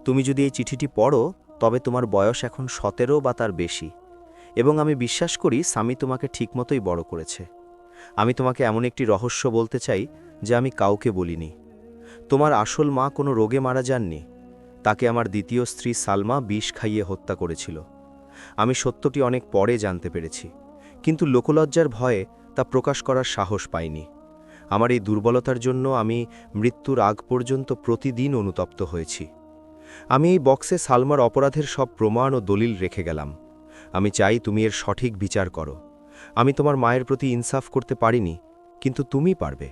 তুমি যদি এই চিঠিটি পড়ো তবে তোমার বয়স এখন 17 বা তার বেশি, এবং আমি বিশ্বাস করি স্বামী তোমাকে ঠিকমতোই বড় করেছে। আমি তোমাকে এমন একটি রহস্য বলতে চাই যা আমি কাউকে বলিনি। তোমার আসল মা কোনো রোগে মারা যাননি, তাকে আমার দ্বিতীয় স্ত্রী সালমা বিষ খাইয়ে হত্যা করেছিল। আমি সত্যটি অনেক পরে জানতে পেরেছি, কিন্তু লোকলজ্জার ভয়ে তা প্রকাশ করার সাহস পাইনি। আমার এই দুর্বলতার জন্য আমি মৃত্যুর আগ পর্যন্ত প্রতিদিন অনুতপ্ত হয়েছি। আমি এই বক্সে সালমার অপরাধের সব প্রমাণ ও দলিল রেখে গেলাম। আমি চাই তুমি এর সঠিক বিচার করো। আমি তোমার মায়ের প্রতি ইনসাফ করতে পারিনি, কিন্তু তুমি পারবে।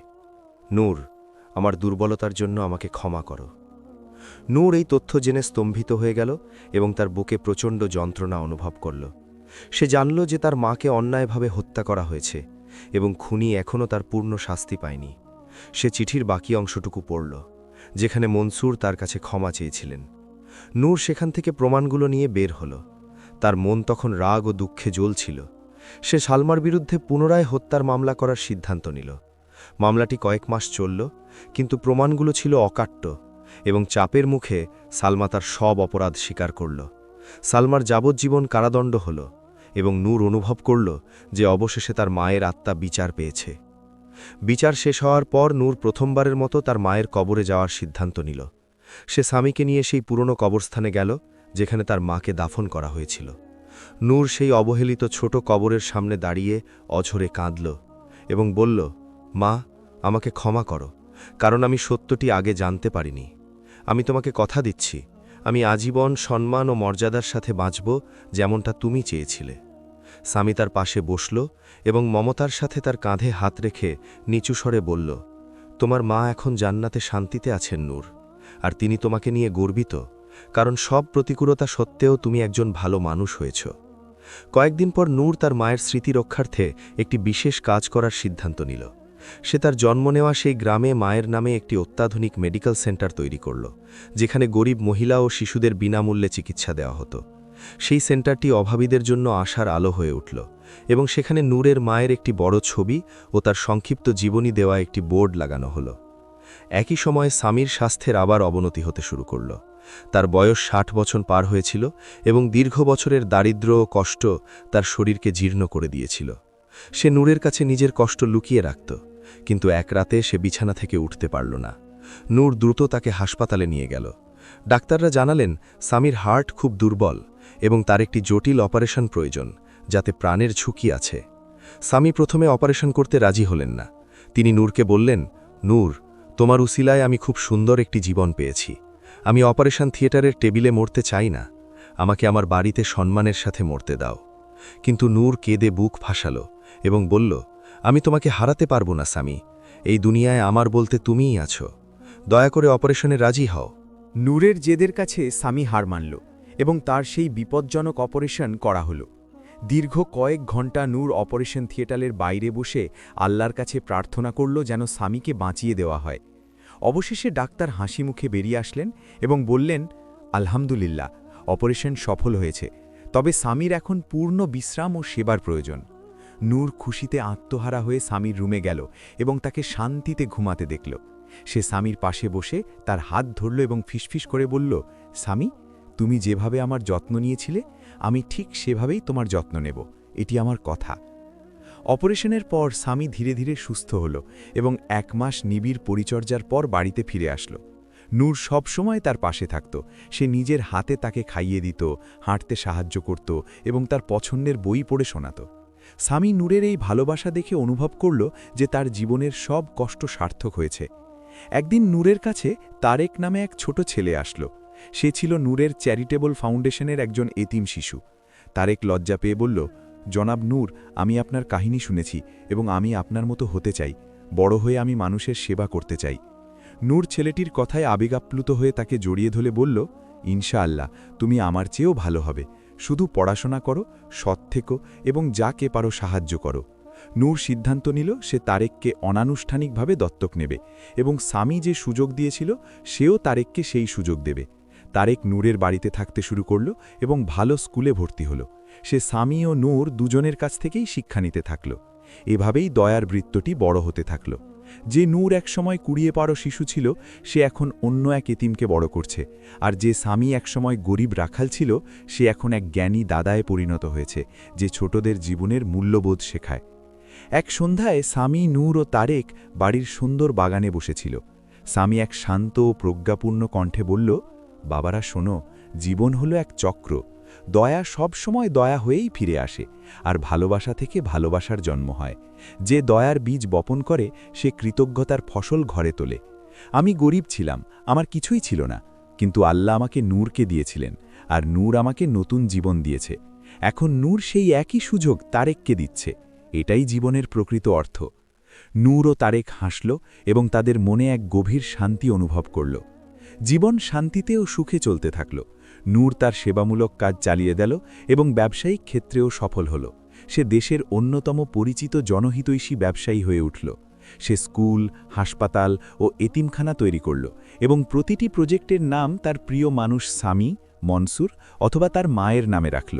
নূর, আমার দুর্বলতার জন্য আমাকে ক্ষমা করো। নূর এই তথ্য জেনে স্তম্ভিত হয়ে গেল এবং তার বুকে প্রচণ্ড যন্ত্রণা অনুভব করল। সে জানল যে তার মাকে অন্যায়ভাবে হত্যা করা হয়েছে এবং খুনি এখনও তার পূর্ণ শাস্তি পায়নি। সে চিঠির বাকি অংশটুকু পড়ল, যেখানে মনসুর তার কাছে ক্ষমা চেয়েছিলেন। নূর সেখান থেকে প্রমাণগুলো নিয়ে বের হল। তার মন তখন রাগ ও দুঃখে জ্বলছিল। সে সালমার বিরুদ্ধে পুনরায় হত্যার মামলা করার সিদ্ধান্ত নিল। মামলাটি কয়েক মাস চলল, কিন্তু প্রমাণগুলো ছিল অকাট্য এবং চাপের মুখে সালমা তার সব অপরাধ স্বীকার করল। সালমার যাবজ্জীবন কারাদণ্ড হল এবং নূর অনুভব করল যে অবশেষে তার মায়ের আত্মা বিচার পেয়েছে। বিচার শেষ হওয়ার পর নূর প্রথমবারের মতো তার মায়ের কবরে যাওয়ার সিদ্ধান্ত নিল। সে স্বামীকে নিয়ে সেই পুরনো কবরস্থানে গেল যেখানে তার মাকে দাফন করা হয়েছিল। নূর সেই অবহেলিত ছোট কবরের সামনে দাঁড়িয়ে অঝরে কাঁদল এবং বলল, মা, আমাকে ক্ষমা করো, কারণ আমি সত্যটি আগে জানতে পারিনি। আমি তোমাকে কথা দিচ্ছি, আমি আজীবন সম্মান ও মর্যাদার সাথে বাঁচব, যেমনটা তুমি চেয়েছিলে। স্বামী তার পাশে বসল এবং মমতার সাথে তার কাঁধে হাত রেখে নিচু স্বরে বলল, তোমার মা এখন জান্নাতে শান্তিতে আছেন নূর, আর তিনি তোমাকে নিয়ে গর্বিত, কারণ সব প্রতিকূলতা সত্ত্বেও তুমি একজন ভালো মানুষ হয়েছ। কয়েকদিন পর নূর তার মায়ের স্মৃতি রক্ষার্থে একটি বিশেষ কাজ করার সিদ্ধান্ত নিল। সে তার জন্ম নেওয়া সেই গ্রামে মায়ের নামে একটি অত্যাধুনিক মেডিকেল সেন্টার তৈরি করল, যেখানে গরিব মহিলা ও শিশুদের বিনামূল্যে চিকিৎসা দেওয়া হতো। সেই সেন্টারটি অভাবীদের জন্য আশার আলো হয়ে উঠল এবং সেখানে নূরের মায়ের একটি বড় ছবি ও তার সংক্ষিপ্ত জীবনী দেওয়া একটি বোর্ড লাগানো হলো। একই সময়ে স্বামীর স্বাস্থ্যের আবার অবনতি হতে শুরু করল। তার বয়স 60 বছর পার হয়েছিল এবং দীর্ঘ বছরের দারিদ্র্য ও কষ্ট তার শরীরকে জীর্ণ করে দিয়েছিল। সে নূরের কাছে নিজের কষ্ট লুকিয়ে রাখত, কিন্তু এক রাতে সে বিছানা থেকে উঠতে পারল না। নূর দ্রুত তাকে হাসপাতালে নিয়ে গেল। ডাক্তাররা জানালেন স্বামীর হার্ট খুব দুর্বল এবং তার একটি জটিল অপারেশন প্রয়োজন, যাতে প্রাণের ঝুঁকি আছে। স্বামী প্রথমে অপারেশন করতে রাজি হলেন না। তিনি নূরকে বললেন, নূর, তোমার উসিলায় আমি খুব সুন্দর একটি জীবন পেয়েছি। আমি অপারেশন থিয়েটারের টেবিলে মরতে চাই না, আমাকে আমার বাড়িতে সম্মানের সাথে মরতে দাও। কিন্তু নূর কেঁদে বুক ফাঁসাল এবং বলল, আমি তোমাকে হারাতে পারবো না স্বামী, এই দুনিয়ায় আমার বলতে তুমিই আছো, দয়া করে অপারেশনে রাজি হও। নূরের জেদের কাছে স্বামী হার মানল এবং তার সেই বিপজ্জনক অপারেশন করা হলো। দীর্ঘ কয়েক ঘণ্টা নূর অপারেশন থিয়েটারের বাইরে বসে আল্লাহর কাছে প্রার্থনা করল যেন স্বামীকে বাঁচিয়ে দেওয়া হয়। অবশেষে ডাক্তার হাসি মুখে বেরিয়ে আসলেন এবং বললেন, আলহামদুলিল্লাহ, অপারেশন সফল হয়েছে, তবে স্বামীর এখন পূর্ণ বিশ্রাম ও সেবার প্রয়োজন। নূর খুশিতে আত্মহারা হয়ে স্বামীর রুমে গেল এবং তাকে শান্তিতে ঘুমাতে দেখল। সে স্বামীর পাশে বসে তার হাত ধরল এবং ফিসফিস করে বলল, স্বামী, তুমি যেভাবে আমার যত্ন নিয়েছিলে, আমি ঠিক সেভাবেই তোমার যত্ন নেব, এটি আমার কথা। অপারেশনের পর স্বামী ধীরে ধীরে সুস্থ হল এবং 1 মাস নিবিড় পরিচর্যার পর বাড়িতে ফিরে আসল। নূর সবসময় তার পাশে থাকত। সে নিজের হাতে তাকে খাইয়ে দিত, হাঁটতে সাহায্য করত এবং তার পছন্দের বই পড়ে শোনাত। স্বামী নূরের এই ভালোবাসা দেখে অনুভব করল যে তার জীবনের সব কষ্ট সার্থক হয়েছে। একদিন নূরের কাছে তারেক নামে এক ছোট ছেলে আসলো। সে ছিল নূরের চ্যারিটেবল ফাউন্ডেশনের একজন এতিম শিশু। তারেক লজ্জা পেয়ে বলল, জনাব নূর, আমি আপনার কাহিনী শুনেছি এবং আমি আপনার মতো হতে চাই। বড় হয়ে আমি মানুষের সেবা করতে চাই। নূর ছেলেটির কথায় আবেগাপ্লুত হয়ে তাকে জড়িয়ে ধরে বলল, ইনশাআল্লাহ, তুমি আমার চেয়েও ভালো হবে। শুধু পড়াশোনা করো, সৎ থেকো এবং যাকে পারো সাহায্য করো। নূর সিদ্ধান্ত নিল সে তারেককে অনানুষ্ঠানিকভাবে দত্তক নেবে এবং স্বামী যে সুযোগ দিয়েছিল সেও তারেককে সেই সুযোগ দেবে। তারেক নূরের বাড়িতে থাকতে শুরু করল এবং ভালো স্কুলে ভর্তি হল। সে স্বামী ও নূর দুজনের কাছ থেকেই শিক্ষা নিতে থাকল। এভাবেই দয়ার বৃত্তটি বড় হতে থাকল। যে নূর একসময় কুড়িয়ে পারো শিশু ছিল, সে এখন অন্য এক এতিমকে বড় করছে, আর যে স্বামী একসময় গরিব রাখাল ছিল, সে এখন এক জ্ঞানী দাদায় পরিণত হয়েছে, যে ছোটদের জীবনের মূল্যবোধ শেখায়। এক সন্ধ্যায় স্বামী, নূর ও তারেক বাড়ির সুন্দর বাগানে বসেছিল। স্বামী এক শান্ত ও প্রজ্ঞাপূর্ণ কণ্ঠে বলল, বাবারা শোনো, জীবন হলো এক চক্র। দয়া সব সময় দয়া হয়েই ফিরে আসে, আর ভালোবাসা থেকে ভালোবাসার জন্ম হয়। যে দয়ার বীজ বপন করে সে কৃতজ্ঞতার ফসল ঘরে তোলে। আমি গরিব ছিলাম, আমার কিছুই ছিল না, কিন্তু আল্লাহ আমাকে নূরকে দিয়েছিলেন, আর নূর আমাকে নতুন জীবন দিয়েছে। এখন নূর সেই একই সুযোগ তারেককে দিচ্ছে। এটাই জীবনের প্রকৃত অর্থ। নূর ও তারেক হাসল এবং তাদের মনে এক গভীর শান্তি অনুভব করল। জীবন শান্তিতে ও সুখে চলতে থাকল। নূর তার সেবামূলক কাজ চালিয়ে গেল এবং ব্যবসায়িক ক্ষেত্রেও সফল হল। সে দেশের অন্যতম পরিচিত জনহিতৈষী ব্যবসায়ী হয়ে উঠল। সে স্কুল, হাসপাতাল ও এতিমখানা তৈরি করল এবং প্রতিটি প্রজেক্টের নাম তার প্রিয় মানুষ সামি, মনসুর অথবা তার মায়ের নামে রাখল।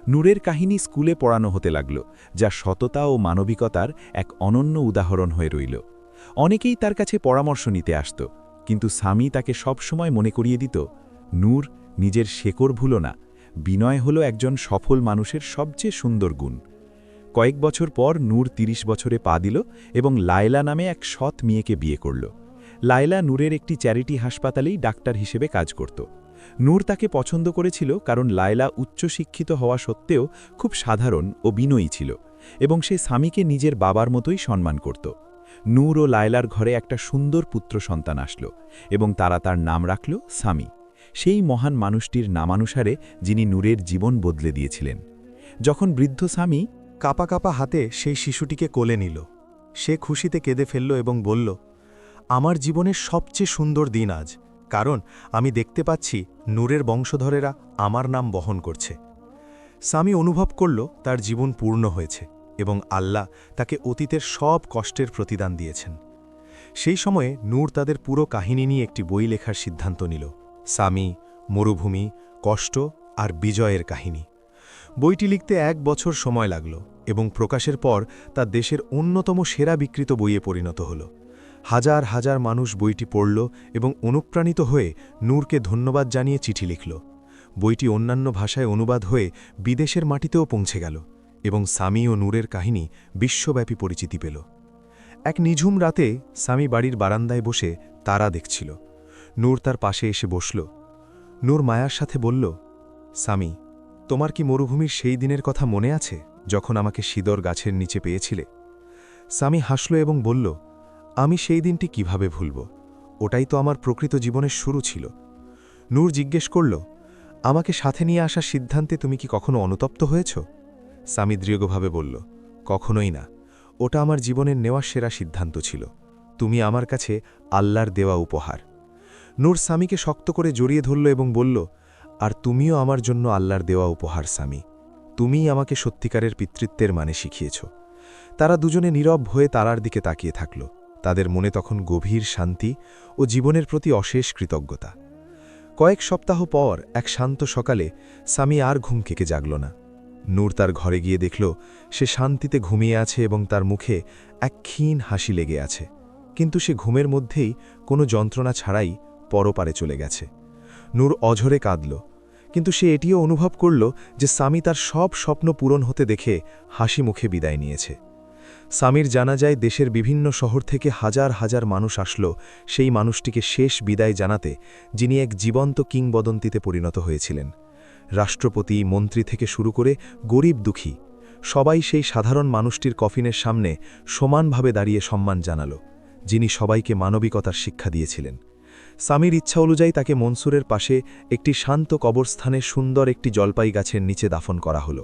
নূরের কাহিনী স্কুলে পড়ানো হতে লাগল, যা সততা ও মানবিকতার এক অনন্য উদাহরণ হয়ে রইল। অনেকেই তার কাছে পরামর্শ নিতে আসত, কিন্তু সামি তাকে সবসময় মনে করিয়ে দিত, নূর, নিজের শেকড় ভুলো না। বিনয় হল একজন সফল মানুষের সবচেয়ে সুন্দর গুণ। কয়েক বছর পর নূর ৩০ বছরে পা দিল এবং লায়লা নামে এক সৎ মেয়েকে বিয়ে করল। লায়লা নূরের একটি চ্যারিটি হাসপাতালেই ডাক্তার হিসেবে কাজ করত। নূর তাকে পছন্দ করেছিল কারণ লায়লা উচ্চশিক্ষিত হওয়া সত্ত্বেও খুব সাধারণ ও বিনয়ী ছিল এবং সে স্বামীকে নিজের বাবার মতোই সম্মান করত। নূর ও লায়লার ঘরে একটা সুন্দর পুত্র সন্তান আসল এবং তারা তার নাম রাখল স্বামী, সেই মহান মানুষটির নামানুসারে যিনি নূরের জীবন বদলে দিয়েছিলেন। যখন বৃদ্ধ স্বামী কাপা কাপা হাতে সেই শিশুটিকে কোলে নিল, সে খুশিতে কেঁদে ফেলল এবং বলল, আমার জীবনের সবচেয়ে সুন্দর দিন আজ, কারণ আমি দেখতে পাচ্ছি নূরের বংশধরেরা আমার নাম বহন করছে। স্বামী অনুভব করল তার জীবন পূর্ণ হয়েছে এবং আল্লাহ তাকে অতীতের সব কষ্টের প্রতিদান দিয়েছেন। সেই সময়ে নূর তাদের পুরো কাহিনী নিয়ে একটি বই লেখার সিদ্ধান্ত নিল, স্বামী, মরুভূমি, কষ্ট আর বিজয়ের কাহিনী। বইটি লিখতে 1 বছর সময় লাগল এবং প্রকাশের পর তা দেশের অন্যতম সেরা বিক্রিত বইয়ে পরিণত হল। হাজার হাজার মানুষ বইটি পড়ল এবং অনুপ্রাণিত হয়ে নূরকে ধন্যবাদ জানিয়ে চিঠি লিখল। বইটি অন্যান্য ভাষায় অনুবাদ হয়ে বিদেশের মাটিতেও পৌঁছে গেল এবং স্বামী ও নূরের কাহিনী বিশ্বব্যাপী পরিচিতি পেল। এক নিঝুম রাতে স্বামী বাড়ির বারান্দায় বসে তারা দেখছিল। নূর তার পাশে এসে বসল। নূর মায়ার সাথে বলল, স্বামী, তোমার কি মরুভূমির সেই দিনের কথা মনে আছে যখন আমাকে সিদর গাছের নিচে পেয়েছিলে? স্বামী হাসল এবং বলল, আমি সেই দিনটি কিভাবে ভুলব, ওটাই তো আমার প্রকৃত জীবনের শুরু ছিল। নূর জিজ্ঞেস করল, আমাকে সাথে নিয়ে আসার সিদ্ধান্তে তুমি কি কখনো অনুতপ্ত হয়েছ? স্বামী দৃঢ়ভাবে বলল, কখনোই না, ওটা আমার জীবনের নেওয়া সেরা সিদ্ধান্ত ছিল। তুমি আমার কাছে আল্লাহর দেওয়া উপহার। নূর স্বামীকে শক্ত করে জড়িয়ে ধরল এবং বলল, আর তুমিও আমার জন্য আল্লাহর দেওয়া উপহার স্বামী। তুমিই আমাকে সত্যিকারের পিতৃত্বের মানে শিখিয়েছ। তারা দুজনে নীরব হয়ে তারার দিকে তাকিয়ে থাকল। তাদের মনে তখন গভীর শান্তি ও জীবনের প্রতি অশেষ কৃতজ্ঞতা। কয়েক সপ্তাহ পর এক শান্ত সকালে স্বামী আর ঘুম থেকে জাগল না। নূর তার ঘরে গিয়ে দেখল সে শান্তিতে ঘুমিয়ে আছে এবং তার মুখে এক ক্ষীণ হাসি লেগে আছে, কিন্তু সে ঘুমের মধ্যেই কোনো যন্ত্রণা ছাড়াই পরপারে চলে গেছে। নূর অঝরে কাঁদল, কিন্তু সে এটিও অনুভব করল যে স্বামী তার সব স্বপ্ন পূরণ হতে দেখে হাসি মুখে বিদায় নিয়েছে। স্বামীর জানাজায় দেশের বিভিন্ন শহর থেকে হাজার হাজার মানুষ আসল সেই মানুষটিকে শেষ বিদায় জানাতে, যিনি এক জীবন্ত কিংবদন্তিতে পরিণত হয়েছিলেন। রাষ্ট্রপতি, মন্ত্রী থেকে শুরু করে গরিব দুঃখী সবাই সেই সাধারণ মানুষটির কফিনের সামনে সমানভাবে দাঁড়িয়ে সম্মান জানাল, যিনি সবাইকে মানবিকতার শিক্ষা দিয়েছিলেন। স্বামীর ইচ্ছা অনুযায়ী তাকে মনসুরের পাশে একটি শান্ত কবরস্থানে সুন্দর একটি জলপাই গাছের নিচে দাফন করা হল।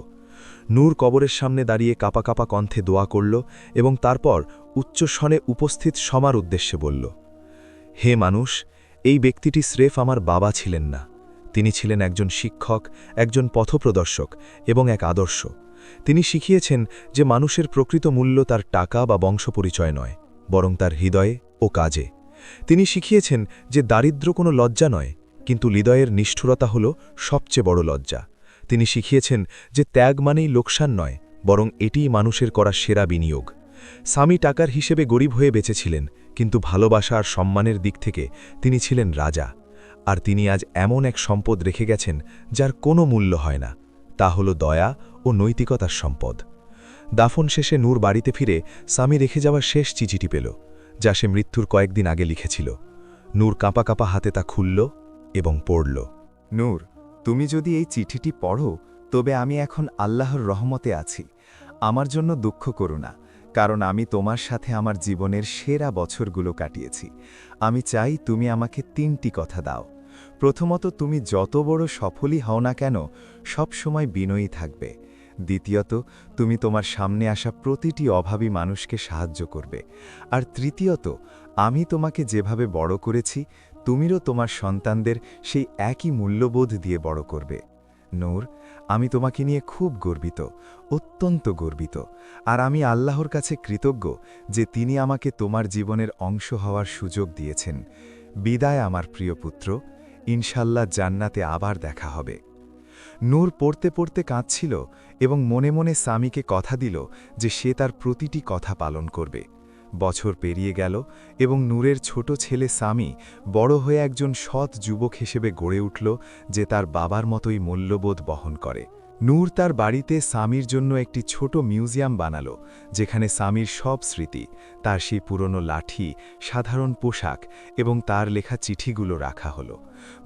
নূর কবরের সামনে দাঁড়িয়ে কাপা কাপা কণ্ঠে দোয়া করল এবং তারপর উচ্চস্বরে উপস্থিত সবার উদ্দেশ্যে বলল, হে মানুষ, এই ব্যক্তিটি স্রেফ আমার বাবা ছিলেন না, তিনি ছিলেন একজন শিক্ষক, একজন পথপ্রদর্শক এবং এক আদর্শ। তিনি শিখিয়েছেন যে মানুষের প্রকৃত মূল্য তার টাকা বা বংশপরিচয় নয়, বরং তার হৃদয়ে ও কাজে। তিনি শিখিয়েছেন যে দারিদ্র্য কোনো লজ্জা নয়, কিন্তু হৃদয়ের নিষ্ঠুরতা হল সবচেয়ে বড় লজ্জা। তিনি শিখিয়েছেন যে ত্যাগ মানেই লোকসান নয়, বরং এটিই মানুষের করা সেরা বিনিয়োগ। স্বামী টাকার হিসেবে গরিব হয়ে বেঁচেছিলেন, কিন্তু ভালোবাসা আর সম্মানের দিক থেকে তিনি ছিলেন রাজা। আর তিনি আজ এমন এক সম্পদ রেখে গেছেন যার কোনো মূল্য হয় না, তা হল দয়া ও নৈতিকতার সম্পদ। দাফন শেষে নূর বাড়িতে ফিরে স্বামী রেখে যাওয়া শেষ চিঠিটি পেল, যা সে মৃত্যুর কয়েকদিন আগে লিখেছিল। নূর কাঁপা কাঁপা হাতে তা খুলল এবং পড়ল। নূর, তুমি যদি এই চিঠিটি পড়ো তবে আমি এখন আল্লাহর রহমতে আছি। আমার জন্য দুঃখ করো না, কারণ আমি তোমার সাথে আমার জীবনের সেরা বছরগুলো কাটিয়েছি। আমি চাই তুমি আমাকে 3টি কথা দাও। প্রথমত, তুমি যত বড় সফলই হও না কেন সব সময় বিনয়ী থাকবে। দ্বিতীয়ত, তুমি তোমার সামনে আসা প্রতিটি অভাবী মানুষকে সাহায্য করবে। আর তৃতীয়ত, আমি তোমাকে যেভাবে বড় করেছি তুমিও তোমার সন্তানদের সেই একই মূল্যবোধ দিয়ে বড় করবে। নূর, আমি তোমাকে নিয়ে খুব গর্বিত, অত্যন্ত গর্বিত। আর আমি আল্লাহর কাছে কৃতজ্ঞ যে তিনি আমাকে তোমার জীবনের অংশ হওয়ার সুযোগ দিয়েছেন। বিদায় আমার প্রিয় পুত্র, ইনশাল্লাহ জান্নাতে আবার দেখা হবে। নূর পড়তে পড়তে কাঁদছিল এবং মনে মনে সামিকে কথা দিল যে সে তার প্রতিটি কথা পালন করবে। বছর পেরিয়ে গেল এবং নূরের ছোট ছেলে সামি বড় হয়ে একজন সৎ যুবক হিসেবে গড়ে উঠল, যে তার বাবার মতোই মূল্যবোধ বহন করে। নূর তার বাড়িতে সামির জন্য একটি ছোট মিউজিয়াম বানালো, যেখানে সামির সব স্মৃতি, তার সেই পুরনো লাঠি, সাধারণ পোশাক এবং তার লেখা চিঠিগুলো রাখা হলো।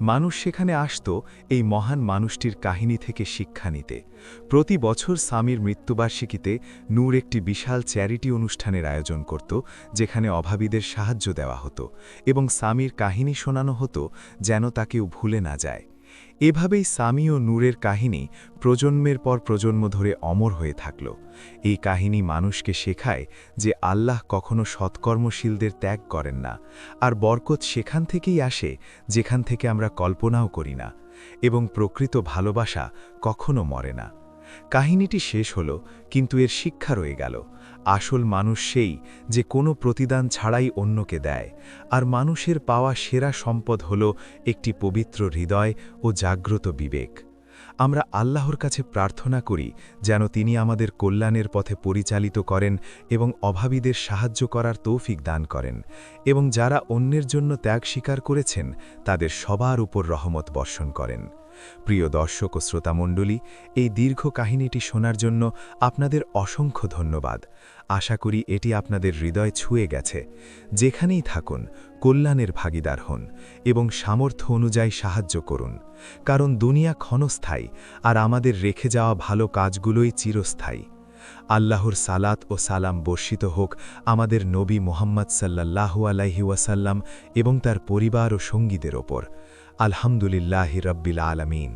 মানুষ সেখানে আসত এই মহান মানুষটির কাহিনী থেকে শিক্ষা নিতে। প্রতি বছর সামির মৃত্যুবার্ষিকীতে নূর একটি বিশাল চ্যারিটি অনুষ্ঠানের আয়োজন করত, যেখানে অভাবীদের সাহায্য দেওয়া হতো এবং সামির কাহিনী শোনানো হতো যেন তাকেও ভুলে না যায়। এভাবেই সামি ও নূরের কাহিনী প্রজন্মের পর প্রজন্ম ধরে অমর হয়ে থাকল। এই কাহিনী মানুষকে শেখায় যে আল্লাহ কখনো সৎকর্মশীলদের ত্যাগ করেন না, আর বরকত সেখান থেকেই আসে যেখান থেকে আমরা কল্পনাও করি না, এবং প্রকৃত ভালোবাসা কখনো মরে না। কাহিনীটি শেষ হল, কিন্তু এর শিক্ষা রয়ে গেল। আসল মানুষ সেই যে কোনো প্রতিদান ছাড়াই অন্যকে দেয়, আর মানুষের পাওয়া সেরা সম্পদ হল একটি পবিত্র হৃদয় ও জাগ্রত বিবেক। আমরা আল্লাহর কাছে প্রার্থনা করি যেন তিনি আমাদের কল্যাণের পথে পরিচালিত করেন এবং অভাবীদের সাহায্য করার তৌফিক দান করেন, এবং যারা অন্যের জন্য ত্যাগ স্বীকার করেছেন তাদের সবার উপর রহমত বর্ষণ করেন। প্রিয় দর্শক ও শ্রোতামণ্ডলী, এই দীর্ঘ কাহিনীটি শোনার জন্য আপনাদের অসংখ্য ধন্যবাদ। আশা করি এটি আপনাদের হৃদয় ছুঁয়ে গেছে। যেখানেই থাকুন, কল্যাণের ভাগিদার হন এবং সামর্থ্য অনুযায়ী সাহায্য করুন, কারণ দুনিয়া ক্ষণস্থায়ী আর আমাদের রেখে যাওয়া ভালো কাজগুলোই চিরস্থায়ী। আল্লাহর সালাত ও সালাম বর্ষিত হোক আমাদের নবী মুহাম্মদ সাল্লাল্লাহু আলাইহি ওয়াসাল্লাম এবং তার পরিবার ও সঙ্গীদের ওপর। আলহামদুলিল্লাহি রাব্বিল আলামিন।